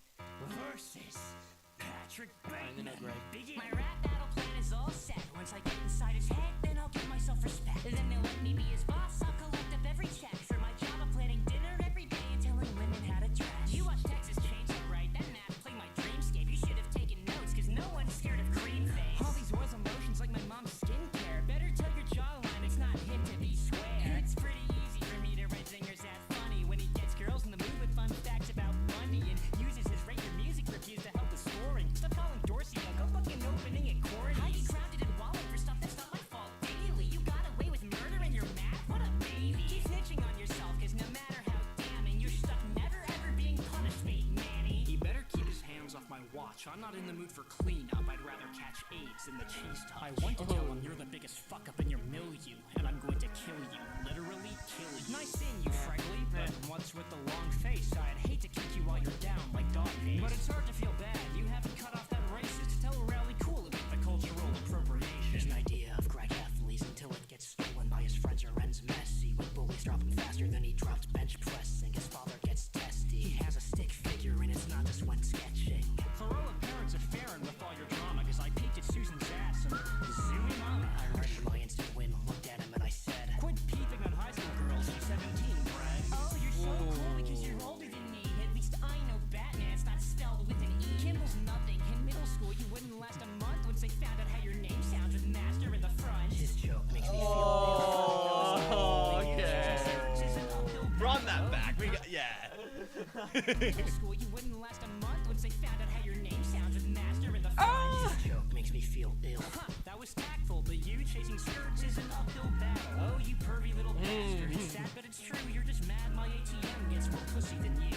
I: versus Patrick
C: I
I: Bateman.
C: know Greg.
I: My rap battle plan is all set. Once I get inside his head, then I'll give myself respect. And then they'll let me be his boss. I'll collect up every check for my job of planning dinner every day and telling women how to dress. You watch Texas Chainsaw, right? That map played my dreamscape. You should have taken notes, cause no one's scared of cream face. All these oils and lotions like my mom's skincare. Better tell your jawline it's not hip to be square. It's pretty easy for me to write zingers that funny when he gets girls in the mood with fun facts about Bundy and uses his regular music reviews to help the scoring. Stop calling Dorsey a go fucking opening at Corny's. Heidi crowded and wallet for stuff that's not my fault daily. You got away with murder and you're mad? What a baby. Keep snitching on yourself, cause no matter how damning, you're stuck never ever being punished, fake Manny.
Q: He better keep his hands off my watch. I'm not in the mood for cleanup. I'd rather catch AIDS than the cheese touch. I want to tell him you're the biggest fuck up in your milieu, and I'm going to kill you. Literally kill you. Nice seeing you, frankly, but what's with the long face? I'd hate to kick you while you're down like dog days. But it's hard to feel bad. You haven't cut off that racist. Tell Rally cool about the cultural appropriation. There's an idea of Greg Heffley's until it gets stolen by his friends or ends messy. When bullies drop him faster than he dropped bench pressing. His father gets testy. He has a stick figure and it's not just when sketching. Throw a parents of Farron with all your drama, cause I peeked at Susan's ass and zooey mama. I remember my instant win, looked at him and I said, quit peeping on high school girls, she's 17, Brad. Oh, you're so cool because you're older than me. At least I know Batman, it's not spelled with an E. Kimball's nothing. In middle school, you wouldn't last a month once they found out how your name sounds with Master in the front. His joke makes me feel
A: okay. Run that back. We got, yeah.
Q: middle school, you wouldn't last a month once they found out how your name sounds with Master in the front.
I: His joke makes me feel ill.
Q: Huh, that was tactful, but you chasing skirts is an uphill battle. Oh, you pervy little bastard. It's sad, but it's true. You're just mad my ATM gets more pussy than you.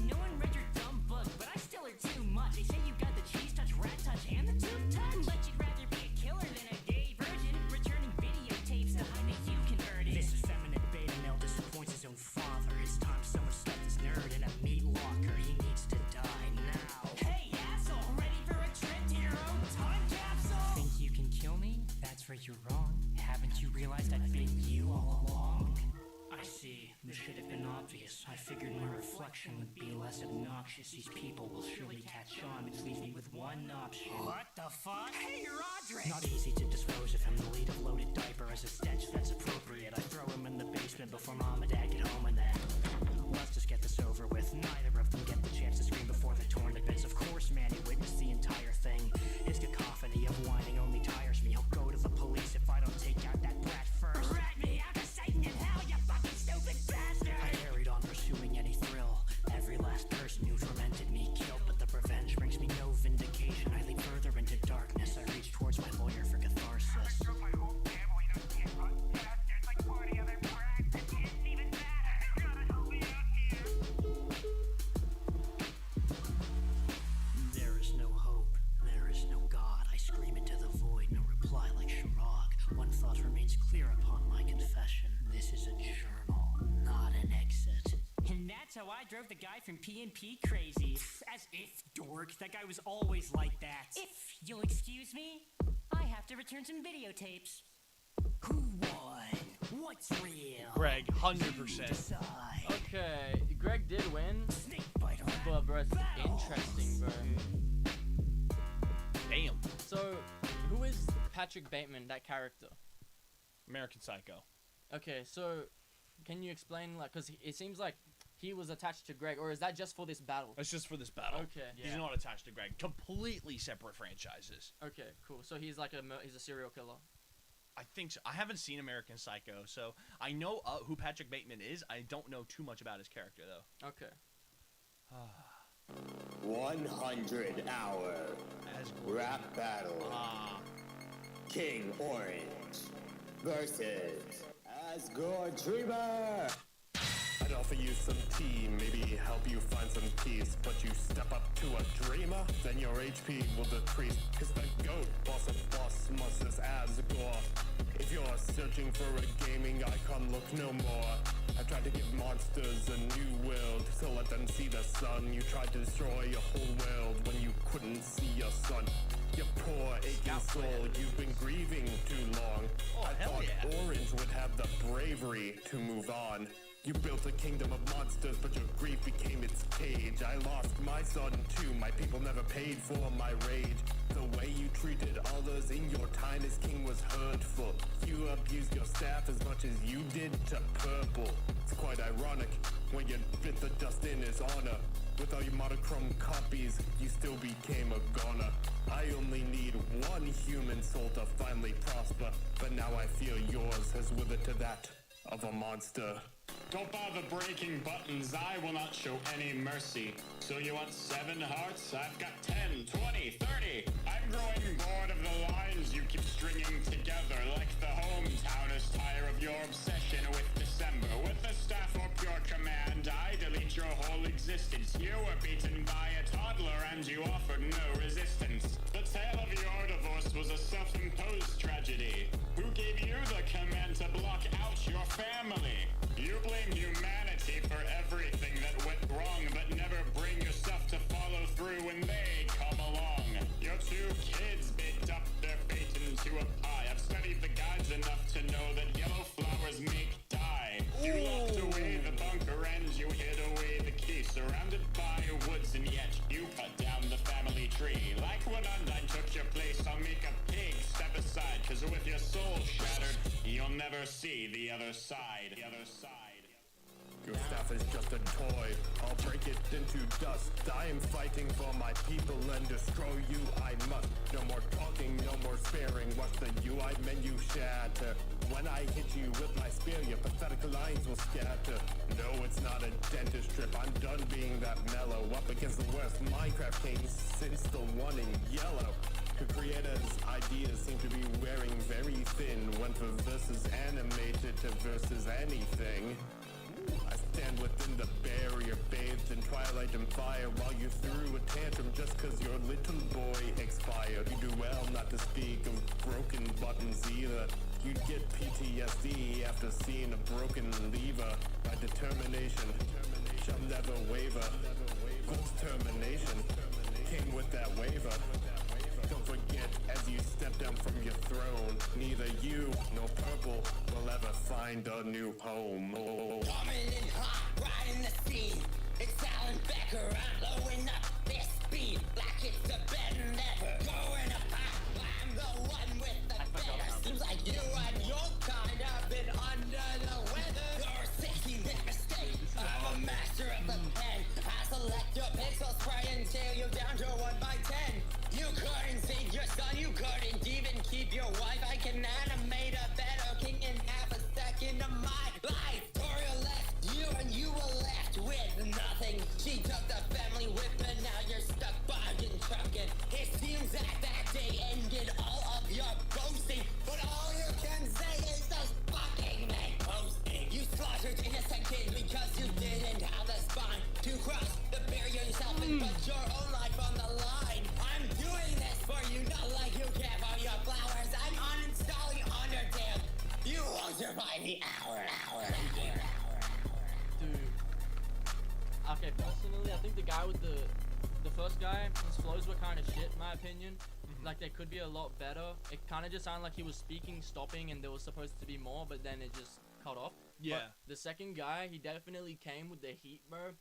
Q: No one read your dumb book, but I still are too much. They say you got the cheese touch, rat touch, and the tooth touch. But you'd rather be a killer than a gay virgin, returning videotapes to hide that you converted. This effeminate beta male disappoints his own father. It's time someone stuffed this nerd in a meat locker. He needs to die now. Hey, asshole, ready for a trip to your own time capsule? Think you can kill me? That's where you're wrong. Haven't you realized I've been you all along? I see. This should have been obvious. I figured my reflection would be less obnoxious. These people will surely catch on, which leaves me with one option. What the fuck? Hey, you're Audrey! Not easy to dispose of him. The lead of loaded diaper as a stench that's appropriate. I throw him in the basement before mom and dad get home and then let's just get this over with. Neither of them get the chance to scream before the tournaments. Of course, man, he witnessed the entire thing. That's how I drove the guy from P&P crazy. As if, dork. That guy was always like that. If you'll excuse me, I have to return some videotapes. Who won? What's real?
A: Greg, 100%.
Q: Decide.
C: Okay, Greg did win. But bro, it's interesting, bro.
A: Damn.
C: So, who is Patrick Bateman, that character?
A: American Psycho.
C: Okay, so can you explain, like, because it seems like he was attached to Greg, or is that just for this battle?
A: It's just for this battle.
C: Okay.
A: He's not attached to Greg. Completely separate franchises.
C: Okay, cool. So he's like he's a serial killer.
A: I think so. I haven't seen American Psycho, so I know who Patrick Bateman is. I don't know too much about his character, though.
C: Okay.
R: 100 hour rap battle. King Orange versus Asgore Dreamer.
K: I'd offer you some tea, maybe help you find some peace, but you step up to a dreamer, then your HP will decrease. Cause the GOAT, boss of boss monsters, Asgore. If you're searching for a gaming icon, look no more. I tried to give monsters a new world, to let them see the sun. You tried to destroy your whole world when you couldn't see your son. Your poor aching soul, you've been grieving too long. I thought Orange would have the bravery to move on. You built a kingdom of monsters, but your grief became its cage. I lost my son too, my people never paid for my rage. The way you treated others in your time as king was hurtful. You abused your staff as much as you did to Purple. It's quite ironic when you bit the dust in his honor. With all your monochrome copies, you still became a goner. I only need one human soul to finally prosper, but now I feel yours has withered to that of a monster.
L: Don't bother breaking buttons, I will not show any mercy. So you want 7 hearts? I've got 10, 20, 30. I'm growing bored of the lines you keep stringing together. Like the hometowners tire of your obsession with December. With the staff or pure command, I delete your whole existence. You were beaten by a toddler and you offered no resistance. The tale of your divorce was a self-imposed tragedy. Who gave you the command to block out your family? You blame humanity for everything that went wrong, but never bring yourself to follow through when they come along. Your 2 kids baked up their fate into a pie. I've studied the guides enough to know that yellow flowers make dye. You locked away the bunker and you hid away the key. Surrounded by woods and yet you cut down the family tree. Like when Undyne took your place, I'll make a pig step aside. Cause with your soul shattered, you'll never see the other side. The other side.
K: Your staff is just a toy, I'll break it into dust. I am fighting for my people and destroy you I must. No more talking, no more sparing, watch the UI menu shatter. When I hit you with my spear, your pathetic lines will scatter. No, it's not a dentist trip, I'm done being that mellow. Up against the worst Minecraft kings since the one in yellow. The creators' ideas seem to be wearing very thin. Went for versus animated to versus anything. I stand within the barrier, bathed in twilight and fire, while you threw a tantrum just cause your little boy expired. You do well not to speak of broken buttons either. You'd get PTSD after seeing a broken lever. My determination shall never waver. Ghost termination came with that waiver. Don't forget, as you step down from your throne, neither you nor Purple will ever find a new home.
G: Coming in hot, riding the scene. It's Alan Becker, I'm blowing up this speed like it's the better never. Going up high, I'm the one with the better. Seems like you and your kind have been under the weather. You're a 16-bit mistake, I'm a master of the pen. I select your pixel spray and tear you down to 1 by 10. You couldn't save your son, you couldn't even keep your wife. I can animate a better king in half a second of my life. Victoria left you and you were left with nothing. She took the family whip and now you're stuck bargain trucking. It seems that that day ended all of your boasting, but all you can say is those fucking men posting. You slaughtered innocent kids because you didn't have the spine to cross the barrier yourself and put your own life on the line. I'm doing this for you, not like you care for your flowers. I'm uninstalling Undertale. You won't survive the hour.
C: Dude. okay, personally, I think the guy with the first guy, his flows were kind of shit, in my opinion. Like, they could be a lot better. It kind of just sounded like he was speaking, stopping, and there was supposed to be more, but then it just cut off.
A: Yeah.
C: But the second guy, he definitely came with the heat, bro.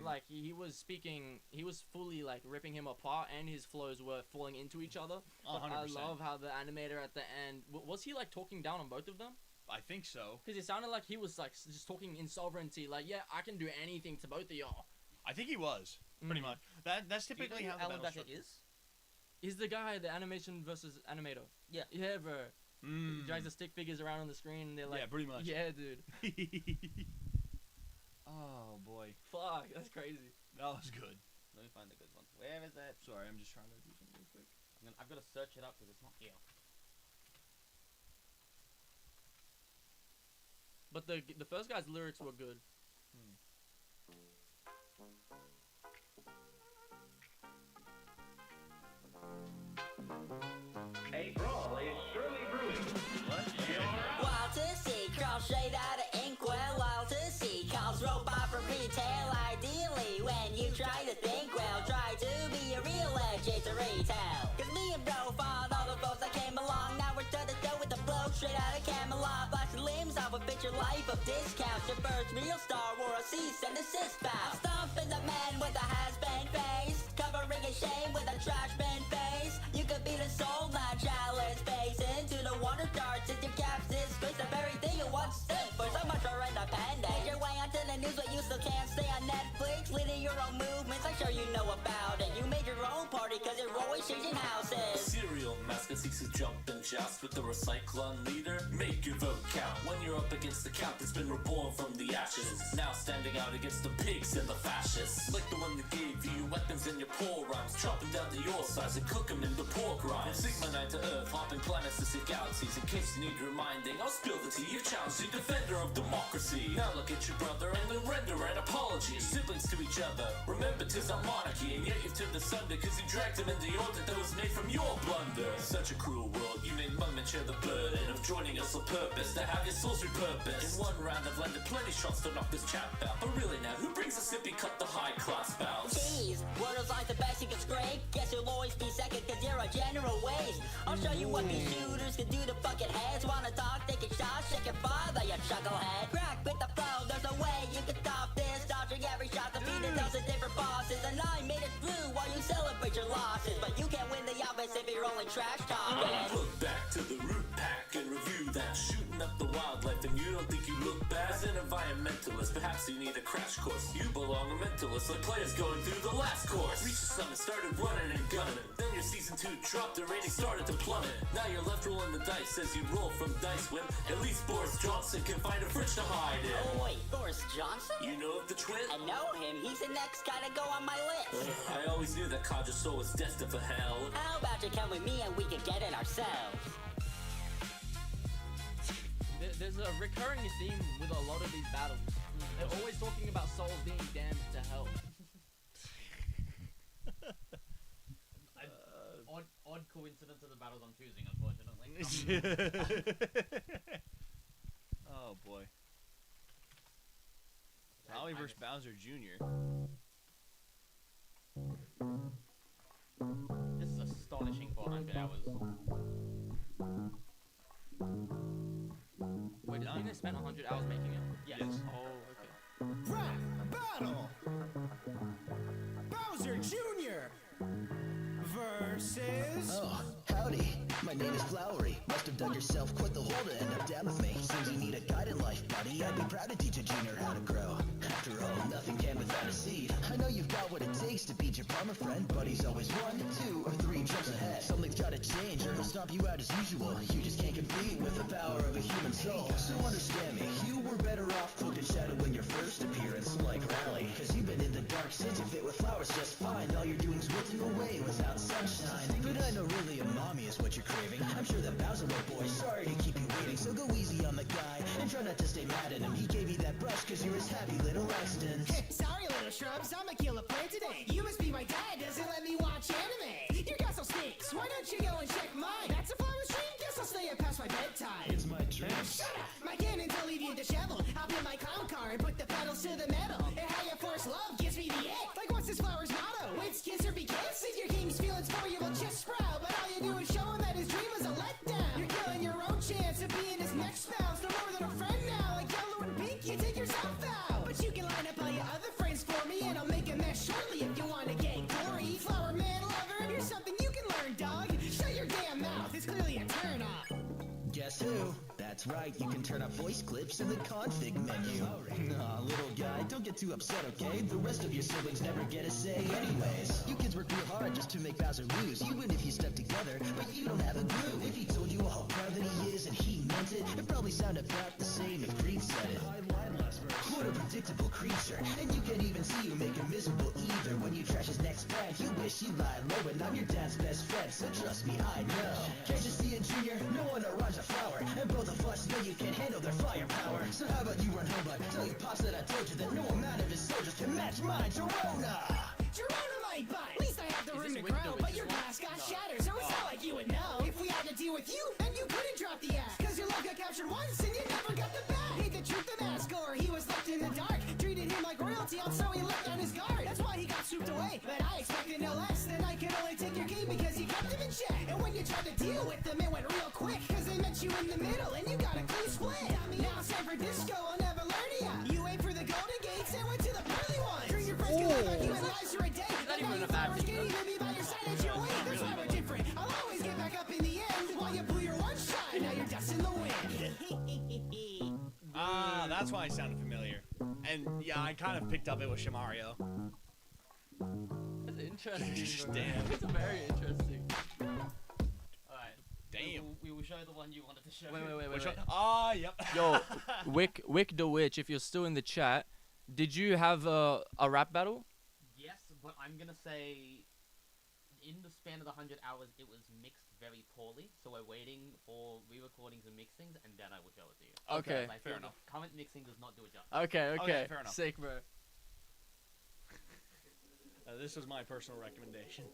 C: Like, he was speaking, he was fully, like, ripping him apart, and his flows were falling into each other. But
A: 100%.
C: I love how the animator at the end, was he, like, talking down on both of them?
A: I think so.
C: Because it sounded like he was, like, just talking in sovereignty, like, yeah, I can do anything to both of y'all.
A: I think he was, pretty much. That's typically how the
B: Alan
A: battle
B: Beckett is?
C: He's the guy, the animation versus animator.
B: Yeah.
C: Yeah, bro. He drags the stick figures around on the screen, and they're like...
A: Yeah, pretty much.
C: Yeah, dude.
A: Oh, boy.
C: Fuck, that's crazy.
A: That was good.
B: Let me find the good one. Where is it?
A: Sorry, I'm just trying to do something real quick.
B: I've got to search it up because it's not here.
C: But the first guy's lyrics were good.
S: A brawl is surely brewing.
T: Wild to see, crawl straight out of Inkwell. Wild to see, calls robot from retail. Ideally, when you try to think well, try to be a real legend to retail. Cause me and bro found all the folks that came along. Now we're to the dough with the blow straight out of Camelot. Blasting limbs off a picture life of discounts. Your first real star wore a cease and desist bow. Stomping the man with a has-been face, covering his shame with a trash bin face. You could be the soul, not challenge face. Into the water darts in your cap's space. The very thing you once stood for. So much for independent. Made your way onto the news, but you still can't stay on Netflix. Leading your own movements, I'm sure you know about it. You made your own party, cause you're always changing houses.
U: Serial masker seeks to jump and joust with the recyclone leader. Make your vote count when you're up against the count that's been reborn from the ashes. Now standing out against the pigs and the fascists. Like the one that gave you weapons in your poor rhymes, chopping down to your size and cook them into pork rinds. From Sigma 9 to Earth, hopping planets to see galaxies. In case you need reminding, I'll spill the tea. You've challenged the defender of democracy. Now look at your brother and then render an apology. Siblings to each other, remember 'tis our monarchy. And yet you've turned asunder cause you dragged him into your death that was made from your blunder. Such a cruel world, you made Mum and share the burden of joining us on purpose to have your souls repurposed. In one round I've landed plenty shots to knock this chap out. But really now, who brings a sippy cut the high class bounce?
T: Jeez, Wordle's like the best you can scrape. Guess you'll always be second cause you're a general waste. I'll show you what these shooters can do to bucket heads. Wanna talk, taking shots, shake your father, you chucklehead. Crack with the flow, there's no way you can stop this. Dodging every shot, defeated dozens different bosses. And I made it through while you celebrate your losses. But you can't win the office if you're only trash talking.
U: Look back to the root pack and review that. Shooting up the wildlife and you don't think you look bad. As an environmentalist, perhaps you need a crash course. You belong a mentalist, like players going through the last course. Reached the summit, started running and gunning. Then your season 2 dropped, the rating started to plummet. Now you're left rolling the dice as you roll from dice win. At least Boris Johnson can find a fridge to hide in.
T: Oh wait, Boris Johnson?
U: You know of the twin?
T: I know him, he's the next guy to go on my list.
U: I always knew that Kaja Soul was destined for hell.
T: How about you come with me and we can get it ourselves?
C: There's a recurring theme with a lot of these battles. They're always talking about souls being damned to hell.
B: Odd coincidence of the battles I'm choosing, unfortunately.
A: Oh boy. Howie vs. Bowser Jr.
B: This is astonishing 400 hours.
C: Wait, does it mean they spent 100 hours making it?
B: Yes.
C: Oh, okay.
N: Rap battle. Bowser Jr. versus.
V: Oh, howdy. My name is Flowery. Must have dug yourself quite the hole to end up down with me. Seems you need a guide in life, buddy. I'd be proud to teach a junior how to grow. After all, nothing can without a seed. I know you've got what it takes to beat your plumber friend, but he's always 1, 2, or 3 jumps ahead. Something's gotta change, or he'll stomp you out as usual. You just can't compete with the power of a human soul. So understand me, you were better off cloaked in shadow in your first appearance, like Rally. Cause you've been in the dark since you fit with flowers just fine. All you're doing's wilting away without sunshine. But I know really a mommy is what you're craving. I'm sure that Bowser little boy, sorry to keep you waiting. So go easy on the guy, and try not to stay mad at him. He gave you that brush cause you're his happy little accident.
N: Sorry, little shrubs, I'm a killer plant today. You must be my dad, doesn't let me watch anime. Your got some stinks, why don't you go and check mine? That's a flower stream, guess I'll stay up past my bedtime.
V: It's my dream.
N: Shut up, my cannons will leave you disheveled. I'll put my clown car and put the pedals to the metal. And how you force love gives me the
V: do. That's right, you can turn up voice clips in the config menu. Nah, little guy, don't get too upset, okay? The rest of your siblings never get a say anyways. You kids work real hard just to make Bowser lose. You win if you stuck together, but you don't have a clue. If he told you how proud that he is and he meant it, it'd probably sound about the same if Creed said it. What a predictable creature, and you can't even see you make him miserable either. When you trash his next prank, you wish you lie low, and I'm your dad's best friend, so trust me, I know. Can't you see it, Junior? No one arrives a flower, and both of us know you can't handle their firepower. So how about you run home, bud? Tell your pops that I told you that no amount of his soldiers can match mine, Gerona!
N: Gerona might buy. At least I have the room to grow, but your glass got shattered, so it's not like you would know. If we had to deal with you, and you couldn't drop the axe, cause your love got captured once, and you never got the back. Hate the truth, the mask, or he was left in the dark. Treated him like royalty, so he left on his guard. That's why he got swooped away, but I expected no less. Then I could only take your key because you kept him in check. And when you tried to deal with them, it went real quick, cause they met you in the middle, and you got a clean split. Now it's time for disco, I'll never learn ya. You aim for the golden gates and went to the pearly ones. Dream your friends can live on you and lies for a day.
C: Not even a bad
N: Can't even be by your side at your weight. That's why we're different. I'll always get back up in the end while you blew your one shot, and now you're dust in the wind.
A: Ah, that's why it sounded familiar. And yeah, I kind of picked up it with Shamario.
C: That's interesting.
A: Damn.
C: It's very interesting.
B: Alright.
A: Damn.
B: We will show the one you wanted to show.
C: Wait.
A: Which one? Ah, yep.
C: Yo, Wick the Witch, if you're still in the chat, did you have a rap battle?
B: Yes, but I'm gonna say in the span of the 100 hours, it was mixed very poorly. So we're waiting for re-recordings and mixings, and then I will show it to you.
C: Okay,
B: I
A: fair
B: feel
A: enough.
B: the current mixing does not do it justice.
C: Okay,
A: fair enough.
C: sick, bro.
A: This was my personal recommendation.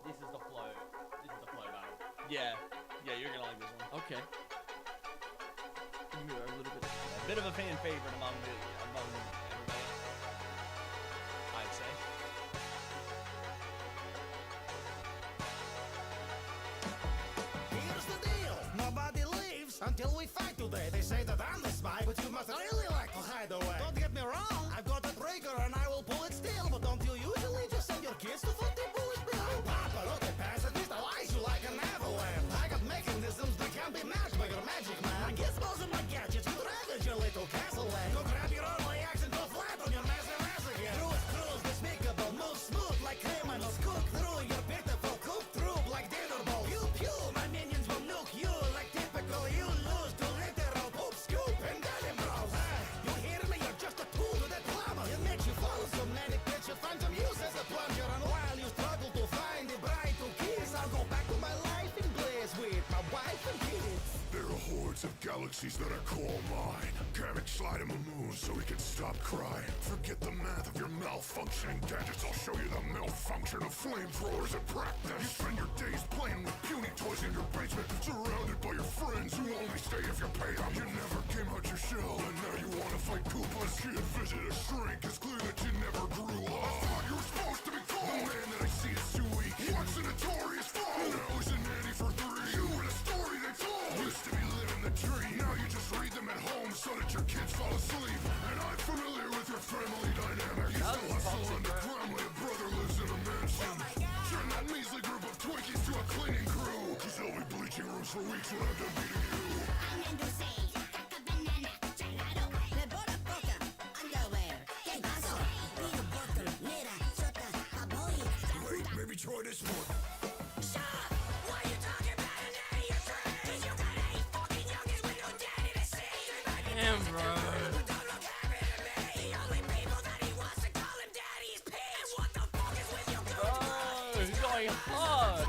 B: This is the flow. This is the flow battle.
A: Yeah, you're gonna like this one.
C: Okay. Give me a little bit.
A: A bit of a fan favorite among everybody, I'd say.
P: Here's the deal. Nobody leaves until we fight today. They say that I'm the spy, but you must really like to hide away. Don't get me wrong, I've got a trigger and I will pull it still. But don't you usually just send your kids to 40 bullets behind? Papa, look at pass, at least I lies you like an avalanche. I got mechanisms that can be matched by your magic man. I guess most of my gadgets could ravage your little castle land. Go grab your only axe and go flat on your massive ass again. Cruise, despicable, move smooth like criminals. Cook through your pitiful cook through like dinner balls. You pew, my minions will nuke you like typical. You lose to literal poop scoop and daddy bros. You hear me? You're just a tool to that plumber. It makes you follow so many pits you find some use as a plunger. And while you struggle to find the bride to kiss, I'll go back to my life in bliss with my wife and kids.
L: There are hordes of galaxies that I call mine. Kamek slide him a moon so he can stop crying. Forget the math of your malfunctioning gadgets. I'll show you the malfunction of flamethrowers at practice. You spend your days playing with puny toys in your basement, surrounded by your friends who only stay if you pay them. You never came out your shell, and now you wanna fight Koopas. Kid, visit a shrink. It's clear that you never grew up. I thought you were supposed to be cool. The man that I see is too weak. What's a notorious fool? Now he's a nanny for 3. You were the story they told. Used to be living the dream. Now you just read them at home so that your kids fall asleep. And I'm familiar with your family dynamic. You still hustle underground while your brother lives in a mansion. Turn that measly group of Twinkies to a cleaning crew. Cause they'll be bleaching rooms for weeks when I'm done beating you. Wait, maybe try this one.
C: Damn, bro. Oh, he's going hard.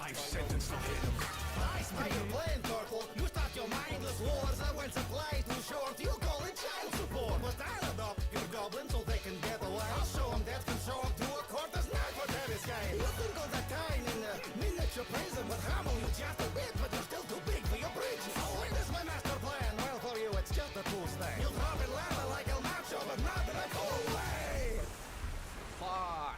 L: life sentence will hit him.
N: I smell your plan, turtle. You start your mindless wars. And when supply too short, you call it child support. But I'll adopt your goblin so they can get away. I'll show them that can show up to a court that's not for that is gay. You think all the time in the miniature prison, but humble you just a bit, but you're still too big for your bridges. So when is my master plan? Well, for you, it's just a cool thing. You'll drop in lava like El Macho, but not in a cool way.
C: Fuck.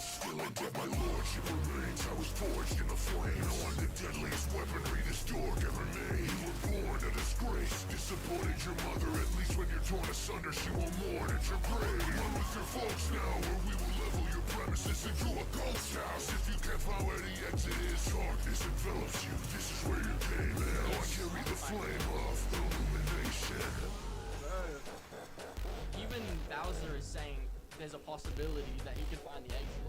D: Still ain't dead, my lordship remains. I was forged in the flames. Now I'm the deadliest weaponry this dork ever made. You were born a disgrace. Disappointed your mother. At least when you're torn asunder, she will mourn at your grave. Run with your folks now, or we will level your premises into a ghost house. If you can't find where the exit is, darkness envelops you. This is where you came in. Now I carry the flame of illumination.
C: Even Bowser is saying there's a possibility that he could find the exit.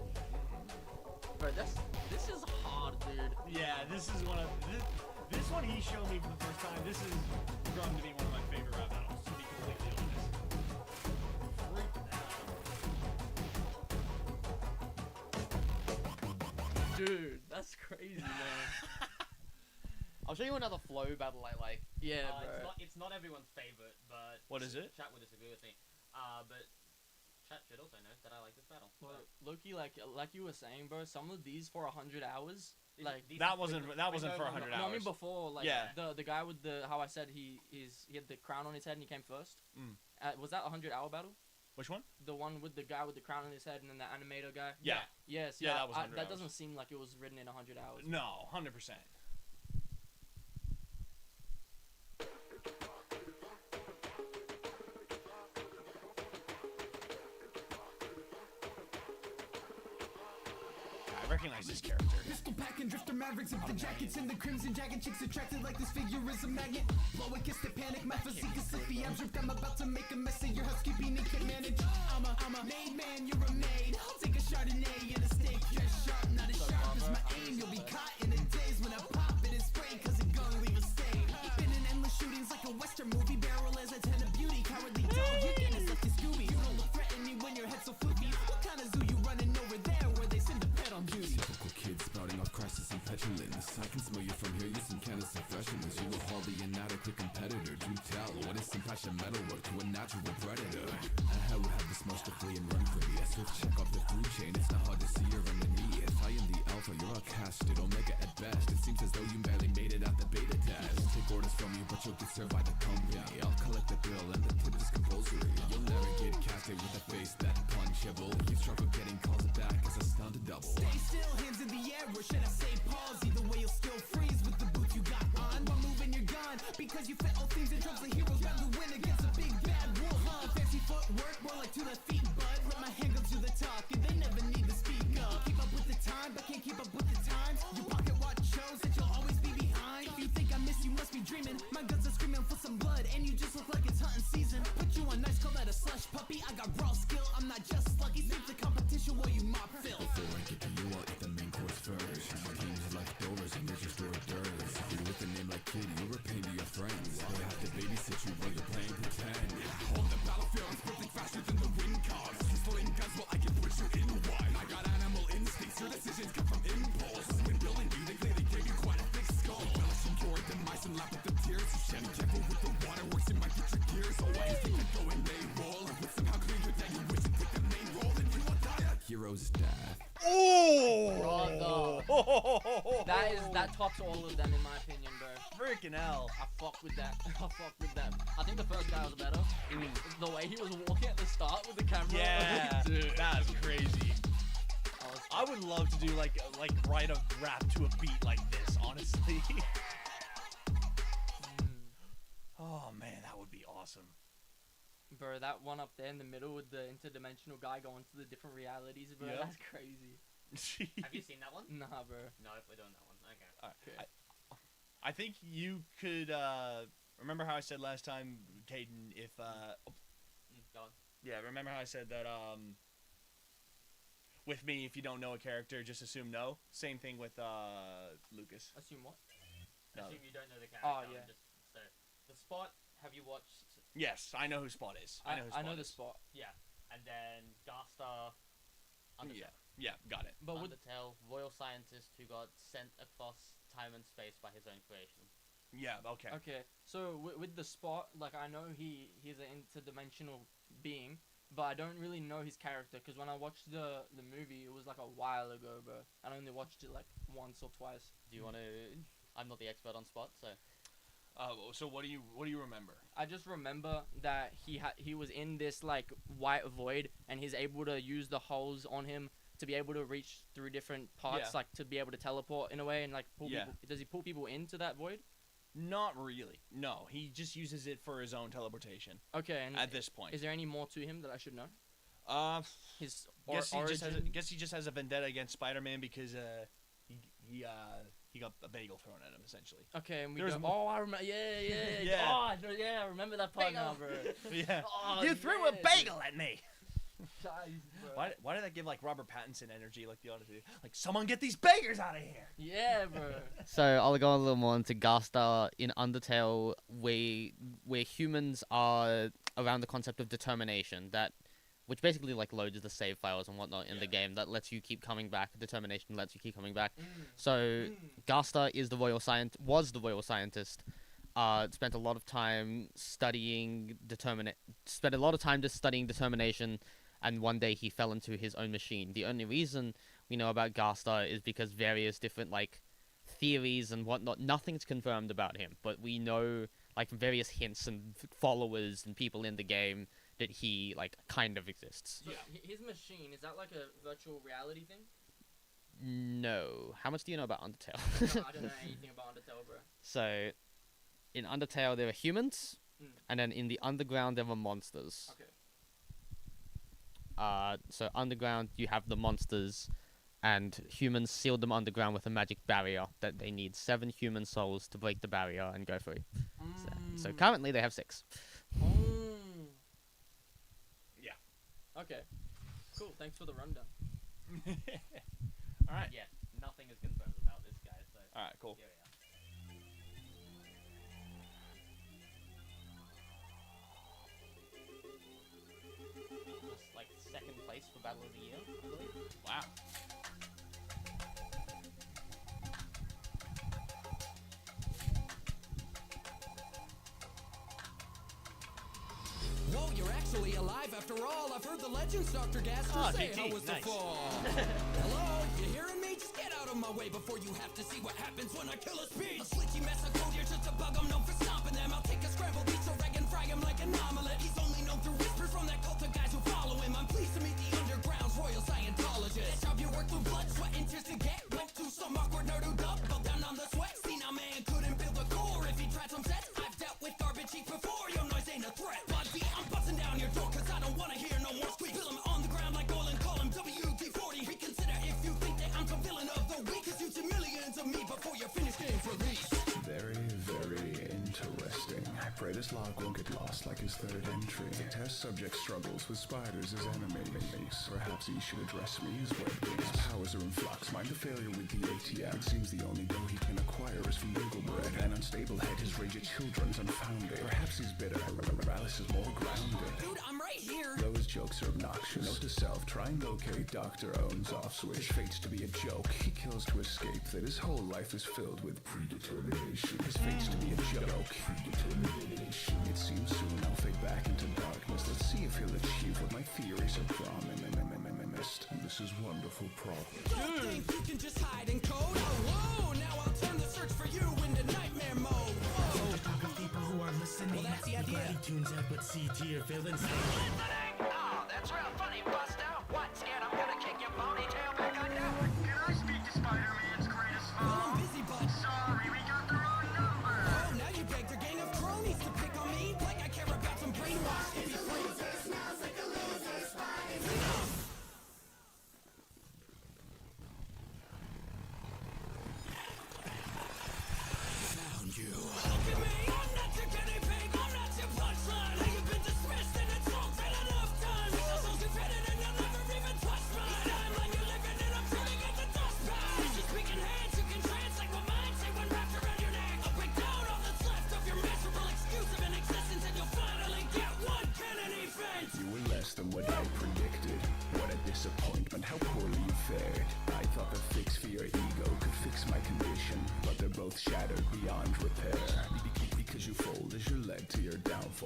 C: Bro, this is hard, dude.
A: Yeah, this is one of this one he showed me for the first time. This is grown to be one of my favorite rap battles, to be completely honest.
C: Dude, that's crazy, man.
B: I'll show you another flow battle I like.
C: Yeah, bro.
B: It's not everyone's favorite, but
A: what is it?
B: Chat would disagree with me. But chat should also know that I like this battle.
C: Well, Loki, like you were saying, bro, some of these for 100 hours, like
A: that wasn't for 100 hours.
C: No, I mean before, like
A: yeah.
C: the guy with the how I said he had the crown on his head and he came first. Was that a 100-hour battle?
A: Which one?
C: The one with the guy with the crown on his head and then the animator guy.
A: Yeah.
C: Yes.
A: Yeah, that was 100
C: that
A: hours.
C: doesn't seem like it was written in 100 hours.
A: No, 100%. I recognize this character.
F: Pistol packing drifter mavericks of the jackets and the crimson jacket chicks attracted like this figure is a magnet. Blow a kiss to panic, my physique is slippy. I'm dripped, I'm about to make a mess of your husky beanie can manage. I'm a made man, you're a maid. I'll take a Chardonnay and a steak just sharp, not as sharp as my aim. You'll be caught in the days when I pop it and spray, cause it gon' leave a stain. Been in endless shootings like a western movie, barrel as a ten of beauty. Cowardly dog, you're getting stuck to Scooby. You don't look threatening when your head's so floopy. What kind of zoo you running over there where they send a pet on duty?
J: Typical kid spouting off crisis and petulance. I can smell you from here, using cannabis and freshness. You were hardly an adequate competitor. Do tell, what is some passion metalwork to a natural predator? I would have this much to flee and run for me. A swift check off the food chain, it's not hard to see you're underneath. I am the alpha, you're a casted omega at best. It seems as though you barely made it out the beta test. Take orders from you, but you'll get served by the company. I'll collect the bill and the tip is compulsory. You'll never get casted with a face that punchable. You struggle getting calls back as a stunt to double.
F: Stay still, hands in the air, or should I say pause? Either way, you'll still freeze with the boots you got on. While moving your gun, because you fit all things and drugs, the heroes bound to win against a big bad wolf. Fancy footwork, more like to the feet, bud. Let my hand go to the talk, and they never need to speak up. Keep up with the time, but can't keep up with the times. Your pocket watch shows that you'll always be behind. If you think I miss you, must be dreaming. My guns are screaming for some blood, and you just look like it's hunting season. Put you on nice, call that a slush puppy. I got raw skill, I'm not just lucky. Save the competition while you mop fill.
J: Before I get to you, I'll eat the main course first. My team's leftovers and you're just hors d'oeuvres. You with a name like Kitty, you're a pain to your friends. They have to babysit you while you're playing pretend.
D: On the battlefield, I'm sprinting faster than the wind cars. Pistolling guns while I can push you in wide. I got animal instincts, your decisions come from impulse. When building you, they clearly gave you quite a thick skull. Embellishing your demise and lap with the tears. You shed careful with the waterworks, it might get your gears. So why you think you're going AWOL? If it's somehow clear your day, you wish to take the main role, then you will die.
J: Hero's death.
A: Oh!
C: That tops all of them in my opinion, bro.
A: Freaking hell.
C: I fuck with that. I think the first guy was better. The way he was walking at the start with the camera.
A: Yeah,
C: dude.
A: that was crazy. I would love to do like write a rap to a beat like this, honestly. Oh man, that would be awesome.
C: Bro, that one up there in the middle with the interdimensional guy going to the different realities, bro,
A: Yep.
C: that's crazy.
B: Have you seen that one?
C: Nah, bro.
B: No, if we're doing that one. Okay.
A: I think you could remember how I said last time, Caden, if
B: Go on.
A: yeah, remember how I said that with me, if you don't know a character, just assume no. Same thing with Lucas.
C: Assume what?
A: No.
B: Assume you don't know the character.
C: Oh, yeah.
B: So the spot Have you watched?
A: Yes, I know who Spot is. I know who Spot
C: I know the
A: is.
C: Spot.
B: Yeah, and then Garstar. Undertale.
A: Yeah, got it.
C: But
B: Undertale, royal scientist who got sent across time and space by his own creation.
A: Yeah, okay.
C: Okay, so with the Spot, like I know he's an interdimensional being, but I don't really know his character because when I watched the movie, it was like a while ago, bro. I only watched it like once or twice.
B: Do you want to? I'm not the expert on Spot, so.
A: So what do you remember?
C: I just remember that he was in this like white void, and he's able to use the holes on him to be able to reach through different parts, like to be able to teleport in a way and like pull people. Does he pull people into that void?
A: Not really. No, he just uses it for his own teleportation.
C: Okay, and
A: at this point,
C: is there any more to him that I should know? His
A: origin. Guess he just has a vendetta against Spider-Man because he got a bagel thrown at him essentially.
C: Okay, and we
A: There's
C: go.
A: more.
C: Oh, I remember. Yeah.
A: Yeah.
C: Oh, I remember that part now, bro.
A: Yeah.
C: Oh,
A: you threw a bagel at me.
C: Bro.
A: Why did that give like Robert Pattinson energy like the ought to do? Like someone get these beggars out of here.
C: Yeah, bro.
E: So I'll go a little more into Garstar in Undertale, where humans are around the concept of determination, which basically like loads the save files and whatnot in the game that lets you keep coming back. Determination lets you keep coming back. So Garstar was the royal scientist. Spent a lot of time studying determination, and one day he fell into his own machine. The only reason we know about Garstar is because various different like theories and whatnot. Nothing's confirmed about him, but we know like various hints and followers and people in the game that he like kind of exists.
C: So his machine, is that like a virtual reality thing?
E: No. How much do you know about Undertale?
C: No, I don't know anything about Undertale, bro.
E: So, in Undertale there are humans, and then in the underground there are monsters.
C: Okay.
E: So underground you have the monsters, and humans sealed them underground with a magic barrier that they need 7 human souls to break the barrier and go free. So currently they have 6.
A: Yeah.
C: Okay. Cool. Thanks for the rundown.
A: All right.
B: Yeah, nothing is confirmed about this guy. So.
A: All right. Cool.
B: Here we are. Just like second place for Battle of the Year, I believe.
A: Wow.
F: Whoa, you're actually alive after all. I've heard the legends, Dr. Gaster, say
A: GG,
F: how was the
A: nice.
F: fall. Hello, you hearing me? Just get out of my way before you have to see what happens when I kill a speed. A slitchy mess of code, you're just a bug, I'm known for stomping them. I'll take a scrambled beast, so rag and frag him like an omelet. He's only known through whispers from that cult of guys who follow him. I'm pleased to meet the underground's royal Scientologist. That job you work through blood, sweat, and tears to get. Went to some awkward nerd who doubled down on the sweat. See, now man couldn't build a core if he tried some sets. I've dealt with garbage heap before, your noise ain't a threat. Buddy, I'm busting down your door, cause I don't wanna hear no more squeak. Fill him on the ground like oil and call him WD-40. Reconsider if you think that I'm some villain of the week, cause you see millions of me before your finished game's release.
D: Very, very interesting. I pray this log won't get lost like his third entry. The test subject struggles with spiders as enemies. Perhaps he should address me as web games. Powers are in flux. Mind a failure with the ATM. It seems the only dough he can acquire is from legal bread. An unstable head, his rage at children's unfounded. Perhaps he's bitter. Alice is more grounded.
F: Dude, I'm right here.
D: Those jokes are obnoxious. Note to self, try and locate Dr. Owen's off switch. His fate's to be a joke. He kills to escape. That his whole life is filled with predetermination. His fate's to be a joke. Predetermination. It seems soon I'll fade back into darkness. Let's see if he'll achieve what my theories have promised. This is wonderful progress.
F: Don't think you can just hide and code. Oh, whoa, now I'll turn the search for you into nightmare mode. Whoa.
P: Talk of people who are listening.
F: Well, that's the idea.
P: Bloody tunes out with C tier villains.
G: Oh, that's real funny, Buster. What, scared I'm gonna kick your ponytail back on now?
S: Can I speak to Spider-Man's greatest foe?
F: Well, I'm busy, bud.
S: Sorry, we got the wrong number.
F: Oh, now you begged your gang of cronies to pick on me like I care about some brainwash.
H: Smells like a loser, spider.
F: Found you. Look at me, I'm not your guinea pig, I'm not your punchline. You've been dismissed and it's won't been enough time. This is so competitive,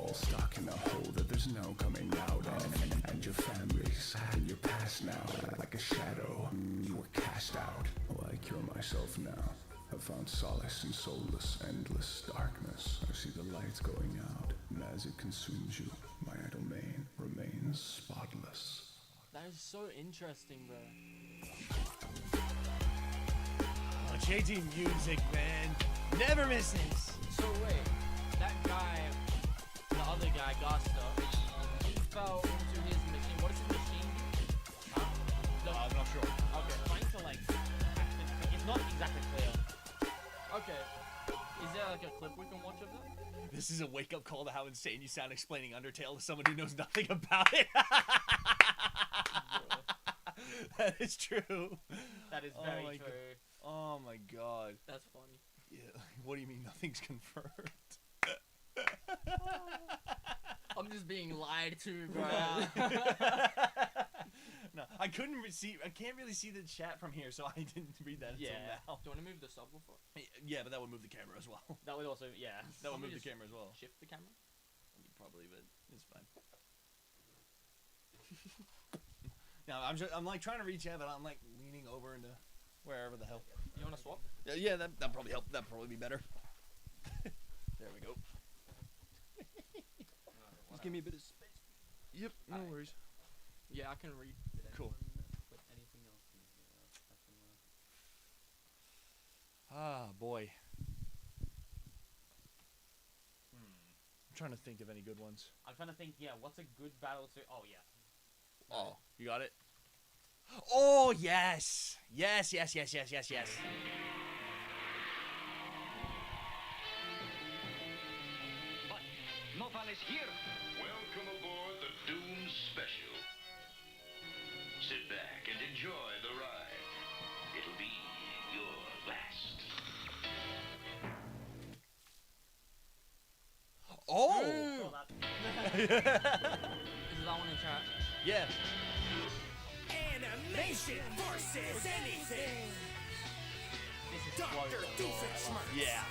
D: all stuck in a hole that there's no coming out of. And your family's in your past now. Like a shadow, you were cast out. Well, I cure myself now. I've found solace in soulless, endless darkness. I see the lights going out, and as it consumes you, my domain remains spotless.
C: That is so interesting, bro.
A: Oh, JT music, man. Never misses.
C: So wait, that guy, the other guy, Gosta, he fell into his machine. What is his machine?
A: I'm not sure.
C: Okay.
B: Trying to like, it's not exactly clear.
C: Okay. Is there like a clip we can watch of that?
A: This is a wake-up call to how insane you sound explaining Undertale to someone who knows nothing about it. That is true.
B: That is very true.
A: Oh my god.
C: That's funny.
A: Yeah. What do you mean nothing's confirmed?
C: I'm just being lied to, bro.
A: No, I couldn't see. I can't really see the chat from here, so I didn't read that until now.
C: Do you want to move the subwoofer?
A: Yeah, but that would move the camera as well.
B: That would also, yeah.
A: That would move the camera as well.
C: Shift the camera?
A: Probably, but it's fine. Now I'm like trying to reach out, but I'm like leaning over into wherever the hell.
C: You want to swap?
A: Yeah, that'd probably help. That'd probably be better. There we go. Just give me a bit of space. Yep, no worries.
C: Yeah, I can read.
A: Cool.
B: Put anything else in here?
A: Ah, boy. I'm trying to think of any good ones.
B: I'm trying to think, yeah, what's a good battle to... Oh, yeah.
A: Oh, you got it? Oh, yes! Yes.
S: But no fun is here. Welcome aboard the Doom Special. Sit back and enjoy the ride. It'll be your last.
A: Oh!
C: Is that one in chat?
A: Yeah.
F: Animation versus anything. Dr. Doofenshmirtz.
A: Yeah.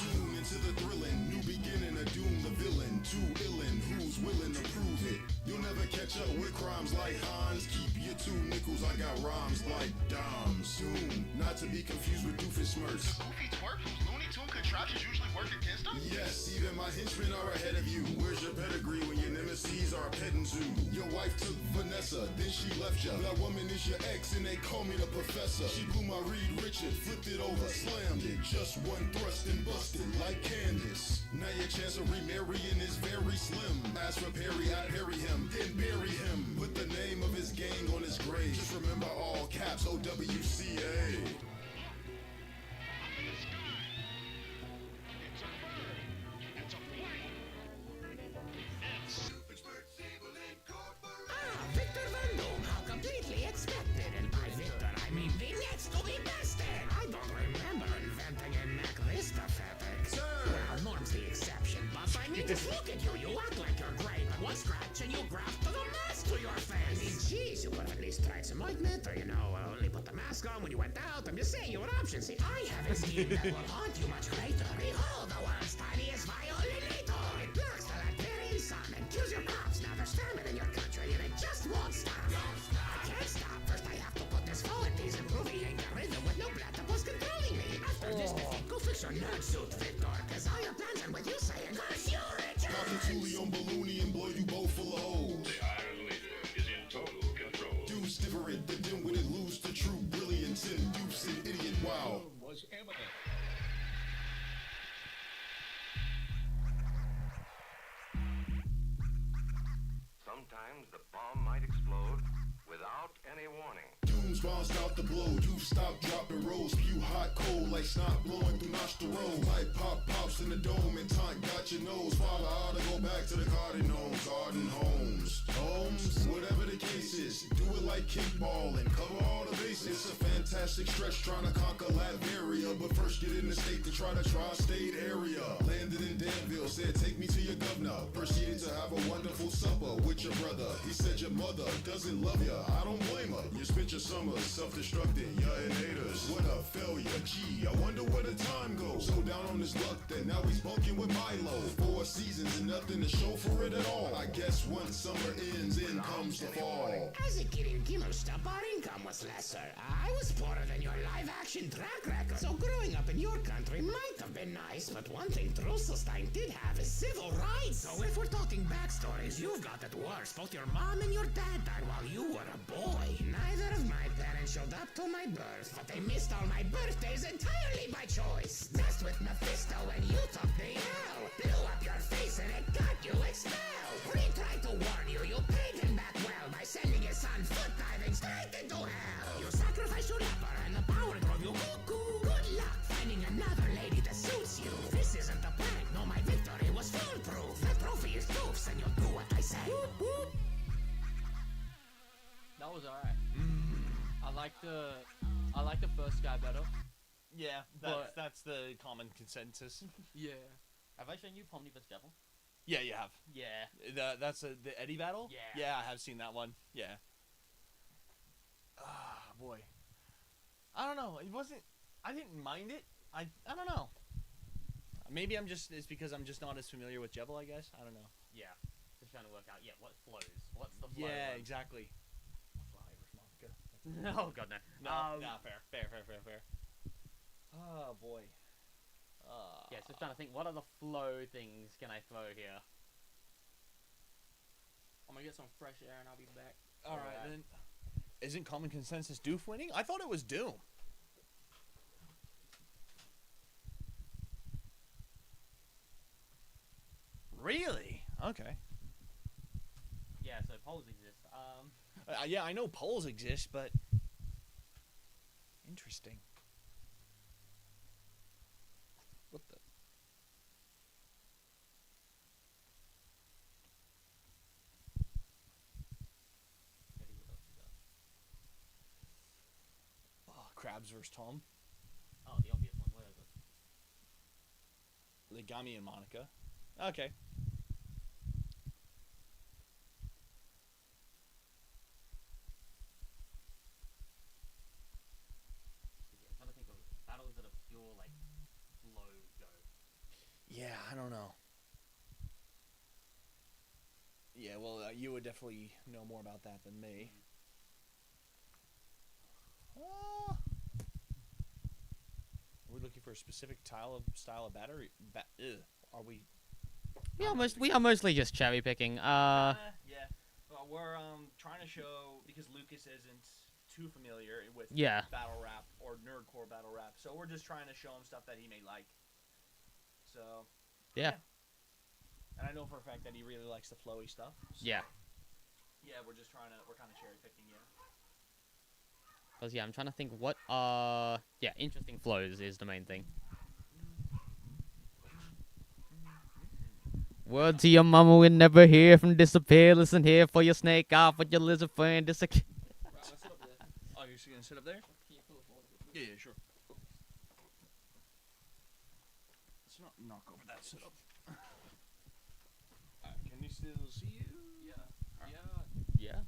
D: Tune into the thrilling, new beginning of Doom the villain. Too illin', who's willing to prove it? You'll never catch up with crimes like Hans. Keep your 2 nickels, I got rhymes like Doms. Doom, not to be confused with Doofenshmirtz.
M: Goofy twerp whose Looney Tune contraptions usually work against him?
D: Yes, even my henchmen are ahead of you. Where's your pedigree when your nemesis are a petting zoo? Your wife took Vanessa, then she left ya. That woman is your ex and they call me the professor. She blew my Reed Richard, flipped it over, slammed it. Just one thrust and busted like Candace. Now your chance of remarrying is very slim. As for Perry, I parry him, then bury him. Put the name of his gang on his grave. Just remember all caps, OWCA.
I: Victor Van Doom, how completely expected. And by Victor, I mean vignettes to be bested. I don't remember inventing a neck this pathetic. Sir! Well, Norm's the exception, but I mean, just look at you. You act like you're great, but one scratch and you graft to the mask to your face. I mean, geez, you could have at least tried some ointment, or, only put the mask on when you went out. I'm just saying, your options. See, I have a scheme that will haunt you much greater. Behold, the world's tiniest violinator. It lurks till that very sun and kills your crops. Now there's famine in your country, and it just won't stop. I can't stop. First, I have to put this forward. These improving the rhythm with no platypus controlling me. After this defeat, go fix your nerd suit, Victor. Cause I have plans, and with you saying, curse your Richard.
D: Dr. Tully on Balloony and blow you both full of holes.
S: The Iron Leader is in total control.
D: Dude's different, the dim-witted lose to true brilliance and dupes an idiot. Wow.
S: Was evident. Sometimes the bomb might explode without any warning.
D: Doom's bounced out the blow. Doof stop, dropping rolls. Spew hot cold like snot blowing through nostrils. Light pop pops in the dome and taunt got your nose. Father ought to go back to the garden homes. Garden homes. Homes, whatever the case is. Do it like kickball and cover all the bases. It's a fantastic stretch trying to conquer Latveria. But first get in the state to try the tri-state area. Landed in Danville, said take me to your governor. dinner, proceeding to have a wonderful supper with your brother. He said your mother doesn't love ya, I don't blame her. You spent your summers self-destructing, you're in haters. What a failure, gee, I wonder where the time goes. So down on his luck that now he's bunking with Milo. 4 seasons and nothing to show for it at all. I guess once summer ends, in comes the fall.
I: As a kid in Kimmelstadt, our income was lesser. I was poorer than your live-action track record. So growing up in your country might have been nice, but one thing Drusselstein did have is civil rights. So if we're talking backstories, you've got it worse. Both your mom and your dad died while you were a boy. Neither of my parents showed up to my birth, but they missed all my birthdays entirely by choice. Messed with Mephisto and you took the L. Blew up your face and it got you expelled. He tried to warn you, you paid him back well by sending his son foot diving straight into hell. You sacrificed your leper and the power drove you cuckoo. Good luck finding another lady that suits you. This isn't a prank, no, my victory was foolproof. The trophy is proofs and you'll do what I say. Whoop, whoop.
C: That was alright. I like the first guy better.
A: Yeah, that's the common consensus.
C: Yeah.
B: Have I shown you Pomni vs. Devil?
A: Yeah, you have.
B: Yeah.
A: That's the Eddie battle?
B: Yeah.
A: Yeah, I have seen that one. Yeah. Ah, boy. I don't know. It wasn't... I didn't mind it. I don't know. Maybe it's because I'm just not as familiar with Jebel, I guess. I don't know.
B: Yeah. Just trying to work out, what flows. What's the flow?
A: Yeah,
B: one?
A: exactly.
B: Oh, God, no.
A: No, fair. Oh, boy.
B: Yeah, just trying to think, what other flow things can I throw here?
C: I'm gonna get some fresh air and I'll be back.
A: Alright, then. Isn't common consensus Doof winning? I thought it was Doom. Really? Okay.
B: Yeah, so polls exist.
A: Yeah, I know polls exist, but... Interesting. What the... Oh, Krabs vs. Tom.
B: Oh, the obvious one. Where is it?
A: Ligami and Monica. Okay.
B: I'm trying to think of battles that are pure, like, flow go.
A: Yeah, I don't know. Yeah, well, you would definitely know more about that than me. Are we looking for a specific style of battery? Are we?
E: We are mostly just cherry picking.
A: Yeah. Well, we're trying to show, because Lucas isn't too familiar with battle rap or nerdcore battle rap, so we're just trying to show him stuff that he may like. So.
E: Yeah.
A: And I know for a fact that he really likes the flowy stuff. So.
E: Yeah.
A: Yeah, we're kind of cherry picking, yeah.
E: Because I'm trying to think what interesting flows is the main thing. Word to your mama will never hear from disappear. Listen here for your snake off with your lizard friend.
A: Oh, you're just gonna sit up there? Yeah, sure. Let's not knock over that setup. Can you still see you?
E: Yeah.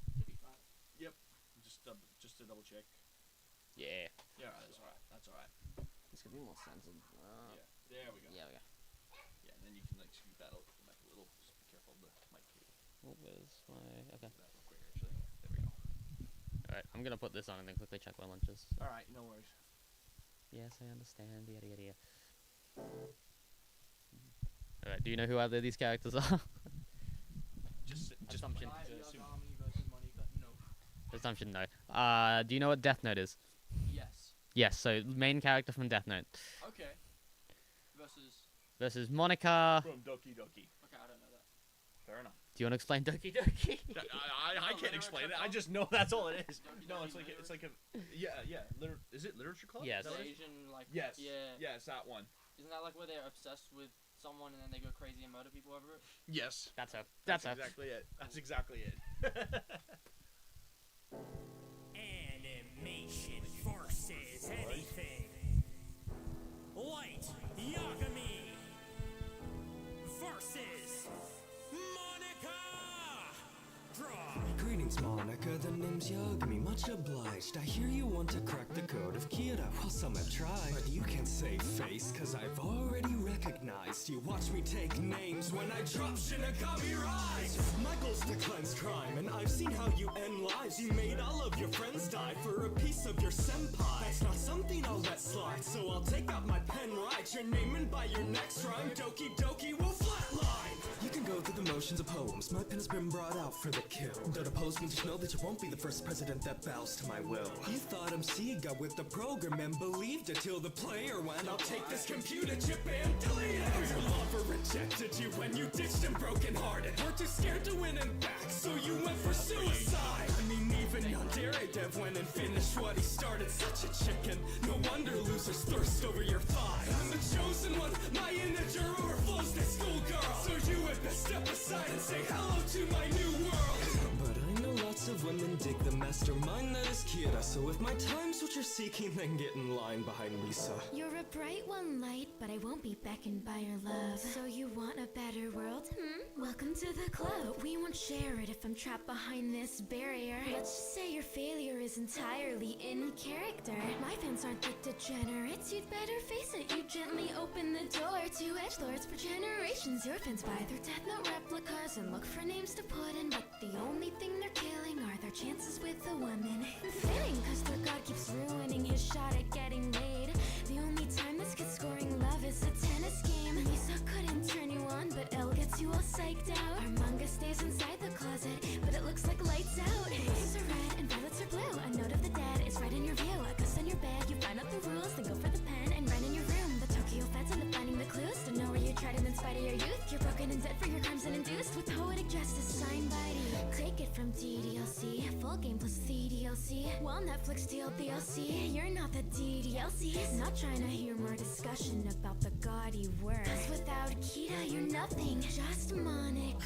A: Yep. Just to double check.
E: Yeah.
A: Yeah, that's alright.
E: This could be more sensitive.
A: Yeah, there we go.
E: Yeah, we go.
A: Yeah, and then you can like scoot that out back a little. Just be careful of the mic cable.
E: What was my... Okay.
A: That real quick, actually. There we go.
E: Alright, I'm gonna put this on and then quickly check my lunches.
A: Alright, no worries.
E: Yes, I understand. Yada yada yada. Alright, do you know who either of these characters are?
A: Just
C: Assumption.
A: assume.
E: Assumption, no. Do you know what Death Note is?
C: Yes.
E: Yes, so main character from Death Note.
C: Okay.
E: Versus Monica.
A: From Doki Doki.
C: Okay, I don't know that.
A: Fair enough.
E: Do you want to explain Doki Doki?
A: I can't explain it. I just know that's all it is. No, it's like a yeah. Is it literature club?
E: Yes.
C: The Asian, like,
A: yes.
C: Yeah.
A: Yes, that one.
C: Isn't that like where they're obsessed with someone and then they go crazy and murder people over it?
A: Yes.
E: That's her.
A: That's exactly it. That's exactly it.
P: Animation versus anything. Light Yagami versus
K: name's Monica, the name's Yagami, much obliged. I hear you want to crack the code of Kira, well some have tried. But you can't save face, cause I've already recognized you. Watch me take names when I drop Shinigami Rise. My goal's to cleanse crime, and I've seen how you end lives. You made all of your friends die for a piece of your senpai. That's not something I'll let slide, so I'll take out my pen, write your name and by your next rhyme, Doki Doki will flatline. You can go through the motions of poems, my pen has been brought out for the kill. Don't oppose me, just know that you won't be the first president that bows to my will. You thought MC got with the program and believed it till the player went, I'll take this computer chip and delete it. Your lover rejected you when you ditched him broken hearted. We're too scared to win him back, so you went for suicide. I mean even Yandere Dev went and finished what he started. Such a chicken, no wonder losers thirst over your thigh. I'm the chosen one, my integer overflows this schoolgirl. So you had best step aside and say hello to my new world. But I know lots of women dig the mastermind that is Kira. So if my time's what you're seeking, then get in line behind Lisa.
H: You're a bright one, light, but I won't be beckoned by your love. So you want a better world? Welcome to the club. But we won't share it if I'm trapped behind this barrier. Let's just say your failure is entirely in character. My fans aren't the degenerates, you'd better face it. You gently open the door to edgelords for generations. Your fans buy their Death Note replicas and look for names to put in, but the only thing they're killing are their chances with the woman. Fitting, cause their god keeps ruining his shot at getting laid. The only time this kid's scoring love is a tennis game. Lisa couldn't turn you on, but Elle gets you all psyched out. Our manga stays inside the closet, but it looks like lights out. Roses are red and violets are blue. A note of the dead is right in your view. A ghost on your bed, you find out the rules, then go for the pen and run in your room. The Tokyo feds end up finding the clues to know where you tried it in spite of your youth. You're broken and dead for your crimes and induced with poetic justice signed by D. Take it from DDLC, full game plus the DLC. While Netflix deal DLC, you're not the DDLC. Not trying to hear more discussion about the gaudy word. Cause without Akita, you're nothing, just moniker.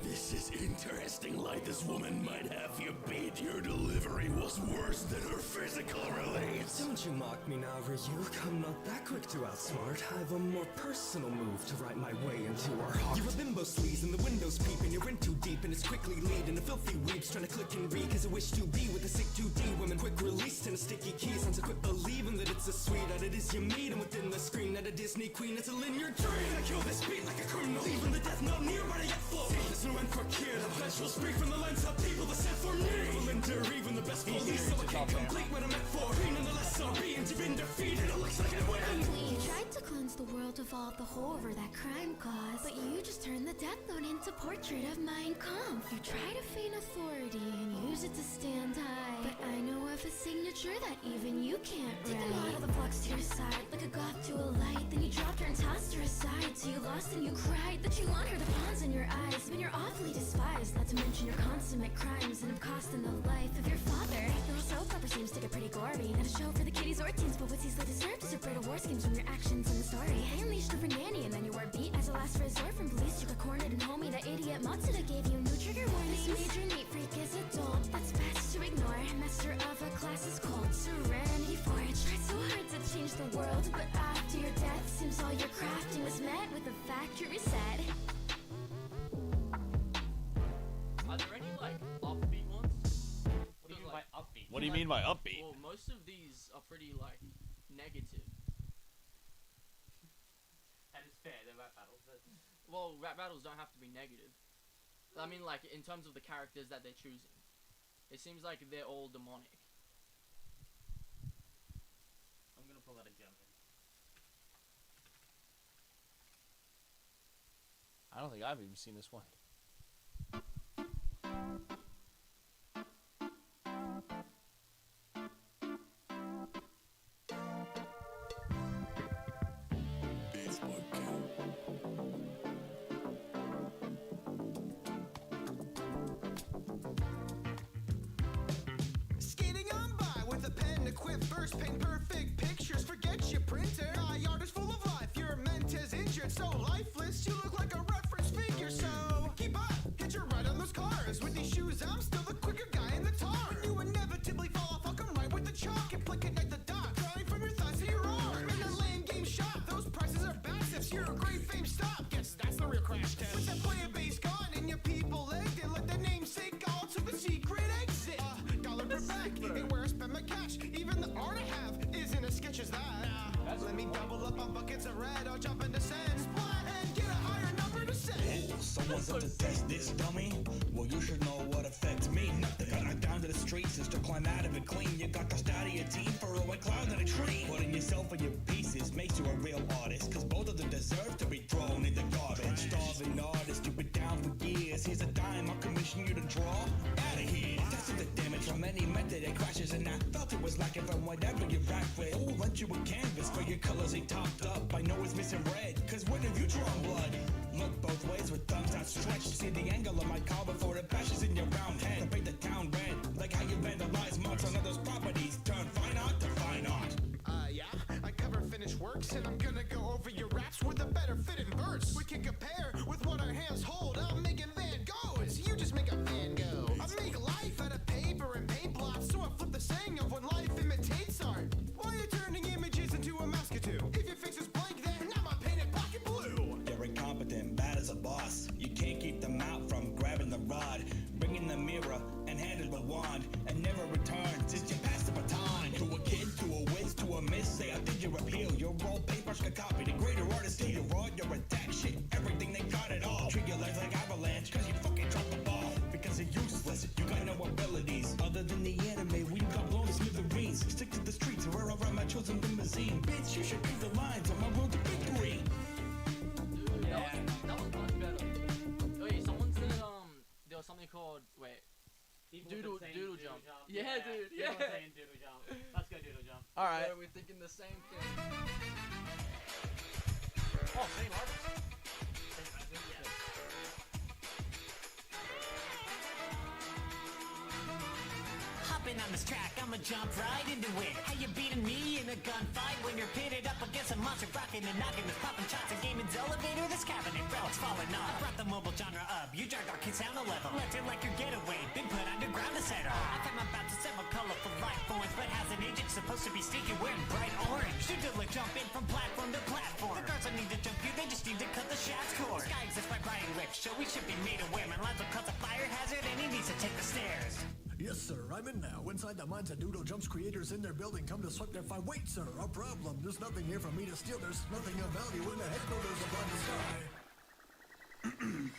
D: This is interesting, like this woman might have you beat. Your delivery was worse than her physical release.
K: Don't you mock me now, Ryuk. I'm not that quick to outsmart. I have a more personal move to write my way into her heart. You're a bimbo sleaze and the windows peep and you're in too deep and it's quickly leading to filthy weeps trying to click and read cause I wish to be with a sick 2D women. Quick release and a sticky key sounds quit believing that it's a sweet that it is you meet and within the screen that a Disney queen. It's a linear dream. I kill this beat like a criminal, leaving the death note near but I yet flow. There's no end for Kira. The vengeful spree from the lens of people that sent for me. Will endure even the best police, so I can't complete what I'm meant for. Being in the less SRB and you've been defeated. It looks like I win.
H: You tried to cleanse the world of all the horror that crime caused, but you just turned the Death Note into portrait of Mein Kampf. You try to feign authority and use it to stand high, but I know of a signature that even you can't write. Take the model the flux to your side, like a goth to a light. Then you dropped her and tossed her aside, so you lost and you cried that you want her the pawns in your eyes. When you're awfully despised, not to mention your consummate crimes and have costing the life of your father. Your whole soap opera seems to get pretty gory, not a show for the kiddies or teens, but what's easily deserved is a brittle war schemes from your actions in the story. I unleashed over nanny and then you were beat as a last resort from police. You got cornered and homie, that idiot Matsuda gave you new trigger warnings. This major neat freak is adult, that's best to ignore. Master of a class is cold, Serenity Forge. Tried so hard to change the world, but after your death, seems all your crafting was met with a factory reset.
C: Are there any like upbeat ones?
B: What do you mean by upbeat?
A: What do you mean by upbeat?
C: Well, most of these are pretty like negative.
B: That is fair, they're rap battles.
C: Well, rap battles don't have to be negative. I mean, like in terms of the characters that they're choosing, it seems like they're all demonic.
B: I'm gonna pull out a German.
A: I don't think I've even seen this one.
F: Skating on by with a pen, equipped first, paint perfect pictures. Forget your printer. My yard is full of life. Your mentor's injured, so lifeless. You look like a reference figure. So keep up, get your ride on those cars. With these shoes, I'm still the quicker guy in the tar. When you inevitably fall off, I'll come right with the chalk and flick it at the dot. Drawing from your thoughts to your arm. In a lame game shop, those prices are bad. If you're a great fame stop, guess that's the real crash test. With that player base gone and your people egged, and let the namesake all to the secret wasn't to test this dummy. Well, you should know what affects me. Nothing. Got knocked down to the streets and still climb out of it clean. You got tossed out of your team for a white cloud in a tree. Putting yourself in your pieces makes you a real artist. Cause both of them deserve to be thrown in the garbage. Starving artist, you've been down for years. Here's a dime, I'll commission you to draw. Out of here. Tested the damage from any method it crashes. And I felt it was lacking from whatever you rack with. Oh, lent you a canvas for your colors ain't topped up. I know it's missing red. Cause when have you drawn blood? Look both ways with thumbs outstretched. See the angle of my car before it bashes in your round head. To paint the town red, like how you vandalize marks on others' properties. Turn fine art to fine art.
K: Yeah, I cover finished works, and I'm gonna go over your raps with a better fitting verse. We can compare with what our hands hold. I'm making Van Goghs, you just make a Van Gogh. I make life out of paper and paint blobs, so I flip the saying of when life imitates art. Why are you turning images into a musketeer? If your face is blank, then now my painted pocket blue.
F: You're incompetent, bad as a boss. You can't keep them out from grabbing the rod, bringing the mirror and handle the wand, and never return since you passed the baton. To a kid, to a whiz, to a miss, say I did your appeal. Your raw papers could copy the greater artist to your raw, your attack shit, everything they got it all. Treat your life like avalanche, cause you fucking dropped the ball. Because you're useless, you got no abilities. Other than the anime, we got blown to smithereens. Stick to the streets, where I ride my chosen limousine. Bitch, you should read the lines on my road to victory.
C: Yeah, that was much better. Wait, someone said there was something called doodle jump. Yeah, dude. Yeah.
B: People saying doodle jump. Let's go doodle jump.
A: All right.
C: We're thinking the same thing.
A: Oh, same artist.
N: Hopping on this track, I'ma jump right into it. How you beating me in a gunfight when you're pitted up against a monster rocking and knocking with popping shots and gaming's elevator? This cabinet, bro, it's falling off. I brought the mobile genre up, you dragged our kid sound a level. Left it like your getaway, been put underground to settle. I found my about to several colorful life forms, but has an agent supposed to be sneaky wearing bright orange? You do like jumping from platform to platform. The girls don't need to jump you, they just need to cut the shaft's cord. The sky exists by Brian Rich, so we should be made aware. My life will cause a fire hazard and he needs to take the stairs.
K: Yes, sir, I'm in now. Inside the minds of Doodle Jump's creators in their building come to swipe their fine. Wait, sir, a problem. There's nothing here for me to steal. There's nothing of value in the headquarters above the sky.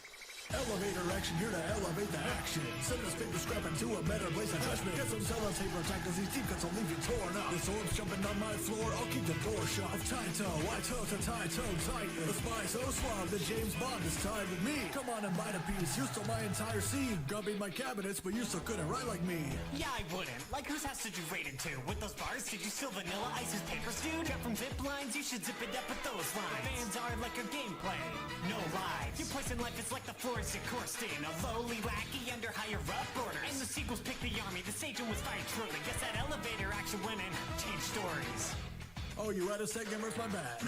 K: Elevator action here to elevate the action. Send this paper scrap into a better place of judgment. Get some sellotape protect cause these deep cuts will leave you torn up. This orb's jumping on my floor, I'll keep the door shut. Of Taito, I toe to Taito Titan. The spy so suave that James Bond is tied with me. Come on and bite a piece, you stole my entire scene. Grubbing my cabinets, but you still couldn't write like me.
N: Yeah, I wouldn't. Like, whose house did you raid into? With those bars, did you steal Vanilla Ice's papers, dude? Got from zip lines, you should zip it up with those lines. The fans are like your gameplay, no lies. Your place in life is like the fluorescent Corsten, a lowly lackey under higher up orders. And the sequels picked the army, the Satan was fighting truly. Guess that elevator action went and changed stories.
K: Oh, you had a second verse, my bad.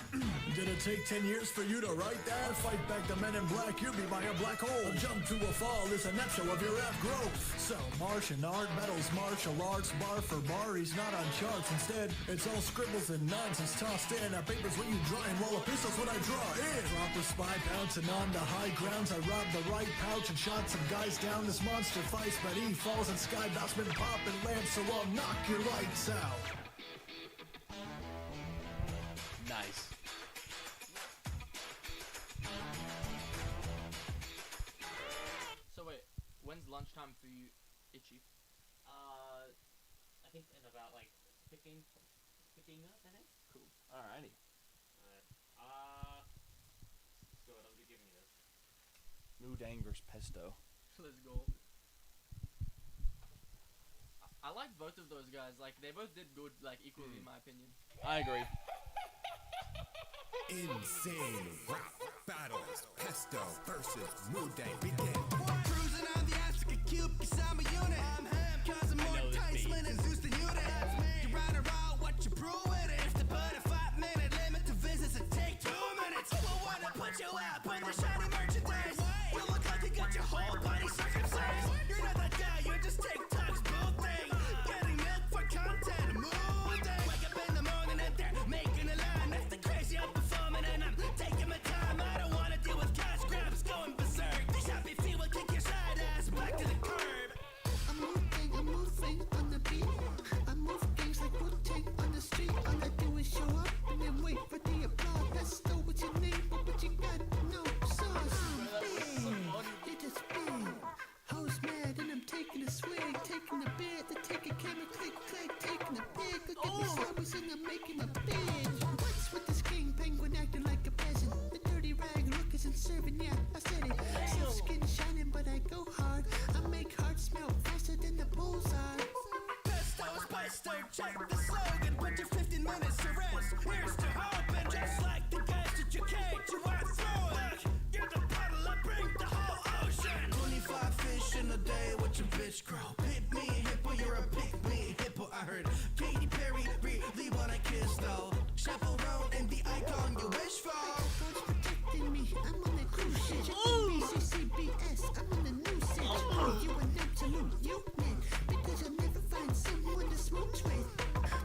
K: Did it take 10 years for you to write that? Fight back the men in black, you'll be by a black hole. A jump to a fall is an episode of your rap growth. So, Martian art, metals, martial arts, bar for bar, he's not on charts. Instead, it's all scribbles and nonsense tossed in. A paper's what you draw in, while a pistol's what I draw in. Drop a spy bouncing on the high grounds. I robbed the right pouch and shot some guys down. This monster fights, but he falls and skybounce been popping lamps, so I'll knock your lights out.
A: Nice.
C: So wait, when's lunchtime for you, Itchy?
B: I think in about like 15 minutes, I think.
A: Cool. Alrighty.
B: Good, I'm gonna give you this.
A: New Dangers pesto.
C: Let's go. I like both of those guys. Like, they both did good, like, equally in my opinion.
A: I agree.
O: Insane rap battles. Pesto versus Mudang begin.
F: Cruising on the African cube, cause I'm a unit. I'm him, cause I'm more enticement and Zeus than unit. You ride around, what you brew with it. If they put a 5-minute limit to visits, it take 2 minutes. Who will wanna put you out in the shiny merchandise? You look like you got your whole body circumcised. You're not that guy, you're just TikTok's boo thing. Getting milk for content, moving. Wake up in the morning and they're making a line. That's the crazy I'm performing and I'm taking my time. I don't wanna deal with cash grabs going berserk. These happy feet will kick your side ass back to the curb. I'm moving on the beat. I move things like Wu-Tang on the street. All I do is show up and then wait for the applause. That's still what you need, but what you got, no sauce. Check the slogan, put your 15 minutes to rest. Here's to hope, and just like the guys that you came to, I throw it. Get the bottle, I bring the whole ocean. 25 fish in a day, what your bitch grow? Pick me hippo, you're a pick me hippo. I heard Katy Perry really wanna kiss though. Chaperone and the icon you wish for. God's protecting me, I'm on that cruise ship. BCCBS, I'm in the new set. You an absolute unit, because I'll never find someone to smoke with.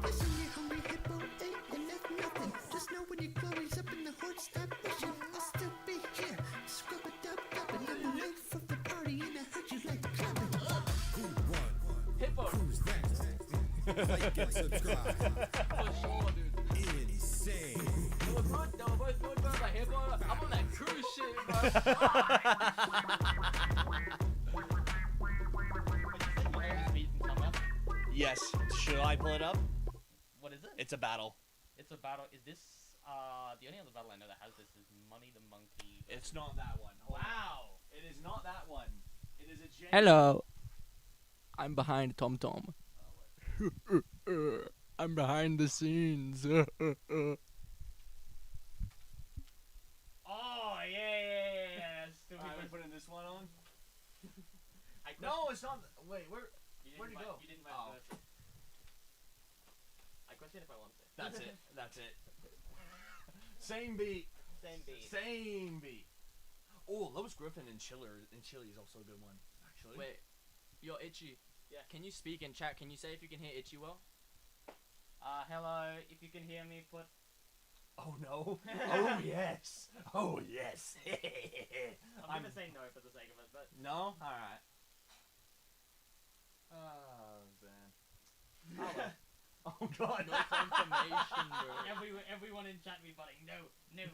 F: Listen, you hungry hippo, ain't enough nothing. Just know when your glory's up in the hood, stop wishing. I'll still be here, scrub it up, and I'm the life of the party, and I heard you like the clubbing.
O: Who won?
C: Hippo.
O: Who's next? Like and subscribe.
C: For sure, dude.
O: Insane.
C: They were both good, bro. Like hippo. I'm on that cruise shit, bro.
A: Yes. Should I pull it up?
B: What is it?
A: It's a battle.
B: It's a battle. Is this the only other battle I know that has this is Money the Monkey?
A: It's not that one. Hold on.
B: Wow.
A: It is not that one. It is a genuine...
C: Hello. I'm behind TOMTOM. I'm behind the scenes.
B: Oh yeah. Stupid.
A: Alright, we're putting this one on.
B: No,
A: it's not. Wait, where'd it go?
B: You didn't
A: Oh.
B: verse it. I question if I want to.
A: That's it. That's it. Same beat.
B: Same beat.
A: Same beat. Oh, Lois Griffin in Chile is also a good one, actually.
C: Wait, yo, Itchy.
B: Yeah.
C: Can you speak in chat? Can you say if you can hear Itchy well?
B: Hello. If you can hear me, put.
A: Oh no. Oh yes. Oh yes.
B: I'm gonna say no for the sake of it, but.
A: No. All right. Oh man. Oh god.
C: No confirmation, bro.
B: Everyone in chat be butting no.
A: No.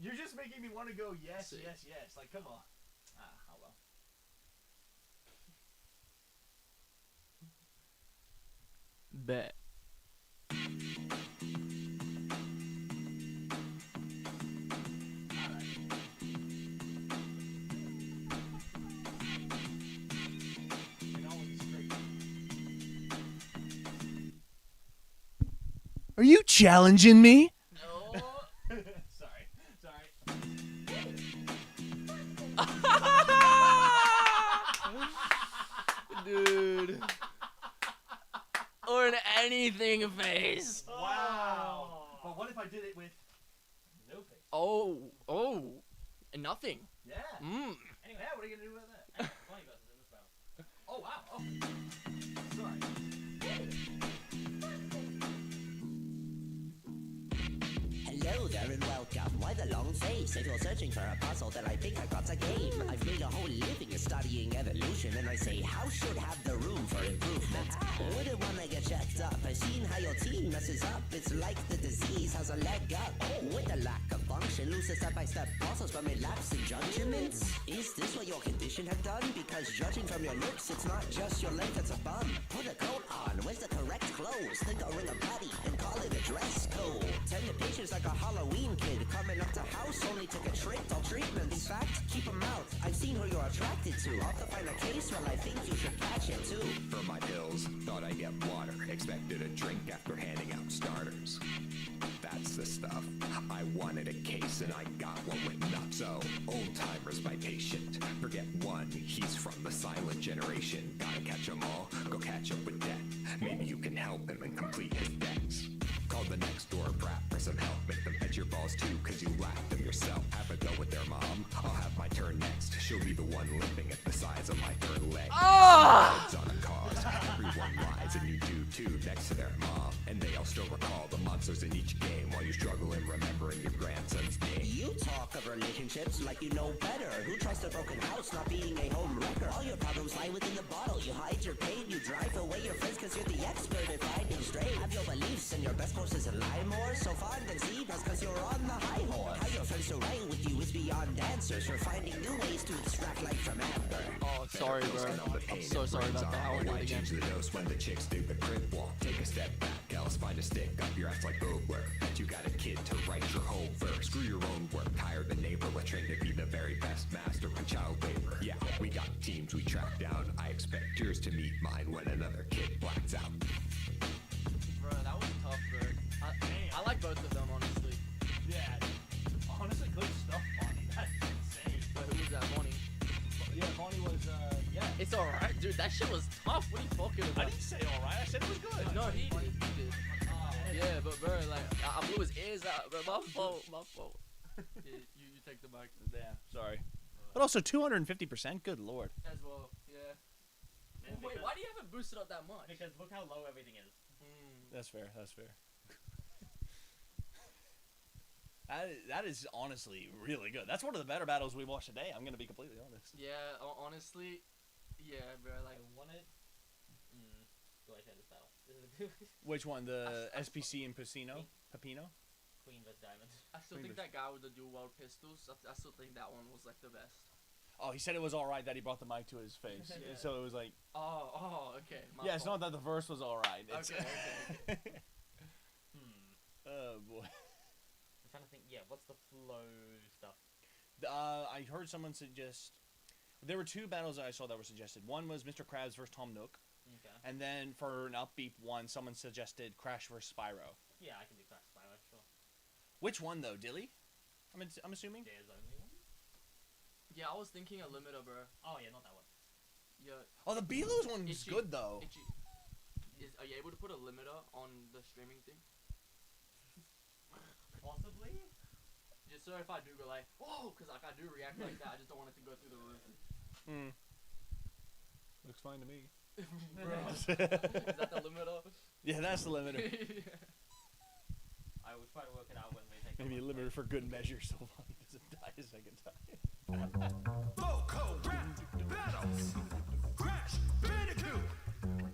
A: You're just making me want to go yes. Like, come on. Oh well.
C: Bet.
A: Are you challenging me?
C: No.
A: Sorry.
C: Dude. Or an anything face.
A: Wow. But what if I did it with no face?
C: Oh. And nothing.
A: Yeah.
C: Mmm.
A: Anyway, yeah, what are you gonna do with that?
B: 20 verses in this battle.
A: Oh wow. Oh. Sorry.
V: Hello there and welcome. Why the long face? If you're searching for a puzzle, then I think I got a game. I've made a whole living studying evolution, and I say, how should have the room for improvement? Wouldn't wanna get checked up. I've seen how your team messes up. It's like the disease has a leg up. With a lack of function, loses step-by-step process from a lapse in judgments. Is this what your condition have done? Because judging from your looks, it's not just your length, it's a bum. Put a coat on, where's the correct clothes? Think I'll ring a buddy and call it a dress code. Tend to patients like a Halloween kid coming up to house only to get tricked on treatment. In fact, keep 'em out. I've seen who you're attracted to. I'll have to find a case, well, I think you should catch it too.
O: For my pills, thought I'd get water. Expected a drink after handing out starters. That's the stuff. I wanted a case and I got one with nuts. So, old timer's my patient. Forget one, he's from the silent generation. Gotta catch 'em all, go catch up with death. Maybe you can help him and complete his debts. Call the next door brat for some help. Make them pet your balls too, cause you laughed them yourself. Have a go with their mom. I'll have my turn next. She'll be the one limping at the size of my third leg. Heads on a cause. Everyone lies and you do too next to their mom. And they all still recall the monsters in each game while you struggle in remembering your grandson's name.
V: You talk of relationships like you know better. Who trusts a broken house not being a home wrecker? All your problems lie within the bottle. You hide your pain, you drive away your friends cause you're the expert at finding straight. Have your beliefs and your best courses in lie more. So far and conceived that's cause you're on the high horse. How your friends to write with you is beyond answers. You're finding new ways to extract life from amber.
C: Oh, sorry, bro. I'm so sorry about that. I will do it again.
O: Change the dose when the chicks do the crib walk. Take a step back, else find a stick up your ass like Bogler. Bet you got a kid to write your whole verse. Screw your own work, hire the neighbor. We're trained to be the very best master of child labor. Yeah, We got teams we track down. I expect yours to meet mine when another kid blacks out.
C: Bro, that was tough, bro. I like both of them, honestly.
A: Yeah. Honestly, good stuff, Bonnie. That's insane.
C: But who was that, Bonnie?
A: Yeah, Bonnie was, yeah.
C: It's alright, dude. That shit was tough. What are you talking about?
A: I didn't say alright. I said it was good.
C: No, he did. Yeah, but bro, like, I blew his ears out, bro. My fault. Yeah, you take the mic.
A: Damn, sorry. But also 250%. Good lord.
C: As well, yeah. Wait, why do you have it boosted up that much?
B: Because look how low everything is.
A: That's fair. That's fair. That is honestly really good. That's one of the better battles we watched today. I'm gonna be completely honest.
C: Yeah, honestly, yeah, bro. Like,
B: I want it. Do I say this battle?
A: Which one? The SPC and Pepino?
B: Queen vs Diamond.
C: I still think that guy with the dual weld pistols. I still think that one was like the best.
A: Oh, he said it was alright that he brought the mic to his face.
C: Yeah.
A: So it was like.
C: Oh, okay. My
A: Yeah, it's
C: fault.
A: not that the verse was alright.
C: Okay.
A: Oh boy.
B: I'm trying to think. Yeah, what's the flow stuff?
A: I heard someone suggest. There were two battles that I saw that were suggested. One was Mr. Krabs versus Tom Nook.
B: Okay.
A: And then for an upbeat one, someone suggested Crash versus Spyro.
B: Yeah, I can do Crash Spyro, sure.
A: Which one though, Dilly? I'm assuming.
B: There's only one.
C: Yeah, I was thinking a limiter, bro.
B: Oh yeah, not that one.
C: Yeah.
A: Oh, the Belos one's
C: Itchy.
A: good though.
C: Are you able to put a limiter on the streaming thing?
B: Possibly.
C: Just so if I do go like, whoa, because like I do react like that, I just don't want it to go through the roof.
A: Looks fine to me.
C: Bro, is that the limiter?
A: Yeah, that's the limiter.
B: I will try to work it out when we take.
A: Maybe a limiter for good measure, so long he doesn't die a second time.
K: Loco rap battles. Crash Bandicoot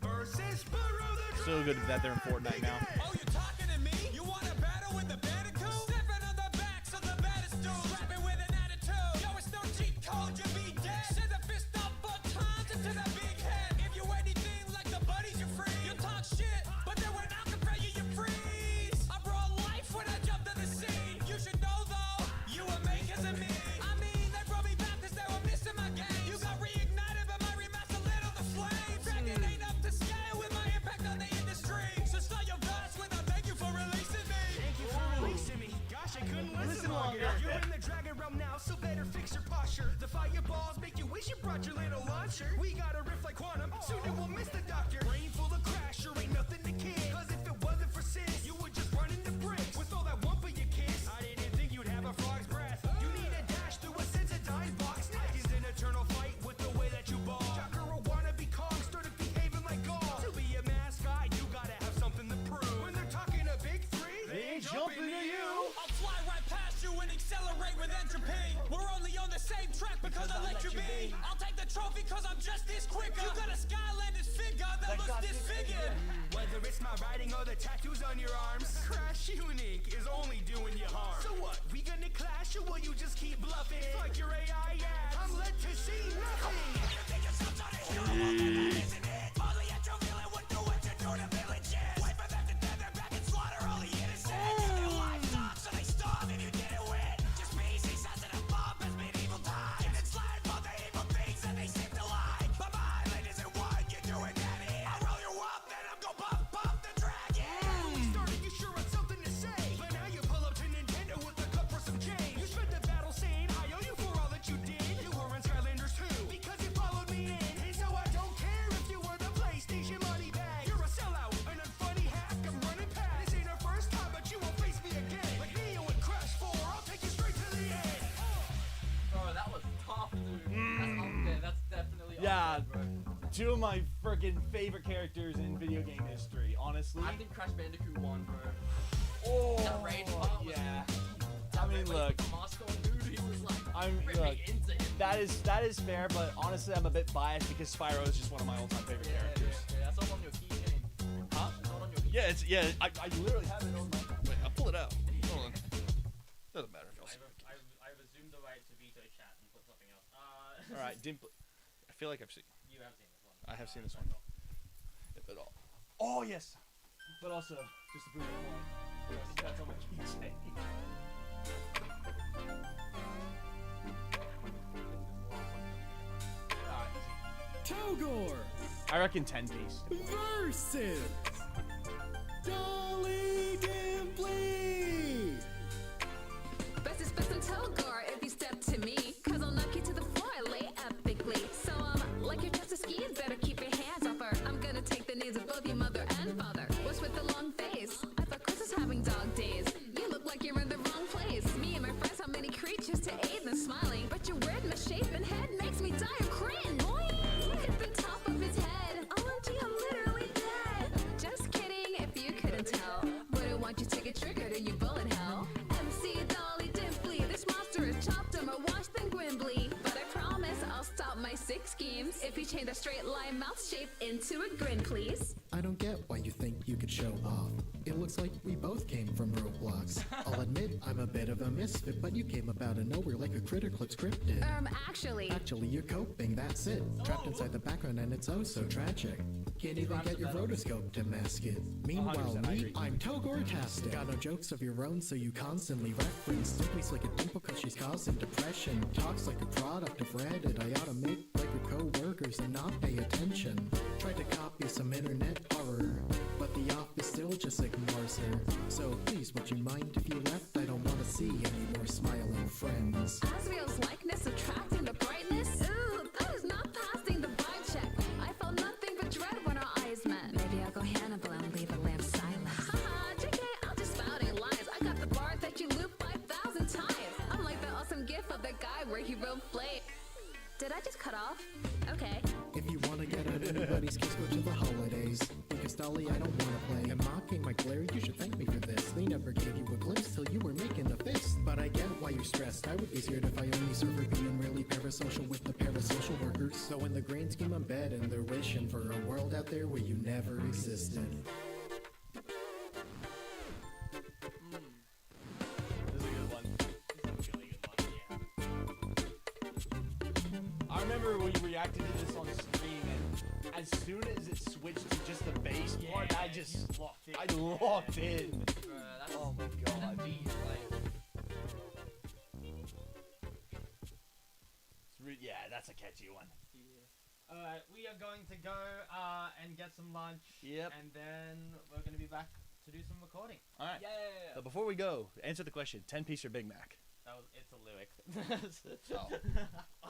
K: versus Burrow the
A: So good that they're in Fortnite now.
P: Oh, you talking to me? You want to battle with the Bandicoot? Stepping on the backs of the baddest dudes, rapping with an attitude. Yo, it's no cheat code, you be dead. Send a fist up for tons into that big head. If you anything like the buddies, you're free. You talk shit, but then when I compare you, you freeze. I brought life when I jumped on the scene. You should know though, you were makers of me. I mean, they brought me back 'cause they were missing my game. You got reignited, but my remaster lit on the flame. Dragon ain't up to scale with my impact on the industry. So start your verse when I thank you for releasing me.
K: Thank you for releasing me. Gosh, I couldn't listen longer. You're in the dragon realm now, so better fix your posture. The fireballs make you wish you brought your little launcher. We got a riff like quantum, soon it will miss the doctor. Brain full of crash, sure ain't nothing to kid. 'Cause if it wasn't for Sis, you would just run into bricks. With all that one for your kiss, I didn't think you'd have a frog's breath. You need a dash through a sensitized box. Neck is an eternal fight with the way that you ball. Jocker or wanna be Kong, started behaving like Gaul. To be a mascot, you gotta have something to prove. When they're talking a big three, they ain't jumping to you.
P: I'll fly right past you and accelerate with entropy. We're only on the same track because I let you be. I'll take the trophy 'cause I'm just this quicker. You got a Skylanders figure that looks disfigured.
K: Whether it's my writing or the tattoos on your arms, Crash Unique is only doing you harm. So what? We gonna clash or will you just keep bluffing? Fuck your AI ads. I'm led to see nothing.
P: You think yourself done it? You don't want that, isn't it? Only a true villain would do what you do to villages. Wait for them to dead their back and slaughter all the innocent. Their livestock, so they starve if you didn't win. Just species as an above as medieval times. And slide for the evil things that they seem to like. Bye-bye, ladies and what you doing that in? I'll roll you up, then I'll go bump the dragon.
K: We started, you sure had something to say. But now you pull up to Nintendo with a cup for some change. You spent the battle saying I owe you for all that you did. You were in Skylanders too, because you followed me in. And so I don't care if you were the PlayStation money bag. You're a sellout, an unfunny hack. I'm running past. This ain't our first time, but you won't face me again. Like Neo and Crash 4, I'll take you straight to the end.
C: Bro, that was tough, dude. That's up there. That's definitely
A: Yeah,
C: up there, bro.
A: two of my freaking favorite characters in video game history, honestly.
C: I think Crash Bandicoot won, bro.
A: Oh,
C: That rage part was
A: yeah.
C: that
A: I mean,
C: when he
A: look,
C: put the mask on, dude, he was like ripping
A: look,
C: into him.
A: that is fair, but honestly, I'm a bit biased because Spyro is just one of my all-time favorite characters.
C: Yeah, that's all on your keychain.
A: Huh?
C: That's all on your keychain.
A: Yeah, I literally have it on my. Wait, I'll pull it out. Hold on. Doesn't matter if y'all see.
B: I've assumed the right to veto chat and put something else.
A: All right, I feel like I've seen.
B: You have seen this one.
A: I have seen this one. If at all. Oh yes, but also just to prove it wrong. That's on my keychain.
F: Togor
A: I reckon 10-piece.
F: versus Dolly Dimply.
Q: Best is best on Togor if you step to me, cause I'll knock you to the floor, I lay epically. So like your test of skis, better keep your hands off her. I'm gonna take the names of both your mother and father. What's with the long face? I thought Chris was having dog days. You look like you're in the wrong place. Me and my friends have many creatures to aid in smiling, but your weird misshapen head makes me die of cringe. Hit the top of his head. OMG, I'm literally dead. Just kidding, if you couldn't tell. Wouldn't want you to get triggered in your bullet hell. MC Dolly Dimply, this monster is chopped and more washed than Grimbly. But I promise I'll stop my sick schemes if you change that straight line mouth shape into a grin, please.
K: I don't get why you think you could show off. It looks like we both came from Roblox. I'll admit I'm a bit of a misfit, but you came up out of nowhere like a critter clip scripted.
Q: Actually.
K: Actually, you're coping, that's it. Trapped inside the background and it's oh so tragic. Can't even get your rotoscope to mask it. Meanwhile, me, I'm Togor-tastic. Got no jokes of your own, so you constantly reference Dimply's like a dimple cause she's causing depression. Talks like a product of Reddit. I ought to make like her co-workers and not pay attention. Tried to copy some internet horror, but the office still just ignores her. So please, would you mind if you left? I don't want to see any more smiling friends.
Q: Asriel's likeness attracting the brightness? Ooh, that is not passing the vibe check. I felt nothing but dread when our eyes met. Maybe I'll go Hannibal and leave a lamp silent. Haha, JK, I'm just spouting lies. I got the bar that you looped 5,000 times. I'm like the awesome gif of that guy where he wrote flame. Did I just cut off? Okay.
K: If you wanna get out anybody's case, go to the holidays. Because Dolly, I don't wanna play. And mocking my glare, you should thank me for this. They never gave you a glimpse till you were making a fist. But I get why you're stressed. I would be scared if I only serve for being really parasocial with the parasocial workers. So in the grand scheme, I'm bed and they're wishing for a world out there where you never existed.
A: I remember we reacted to this on stream, and as soon as it switched to just the bass part, I just locked in. Oh my god. Yeah, that's a catchy one.
B: Alright, we are going to go and get some lunch.
A: Yep.
B: And then we're going to be back to do some recording.
A: All right.
B: Yeah.
A: So before we go, answer the question: 10-piece or Big Mac?
B: It's a lyric.
A: Oh.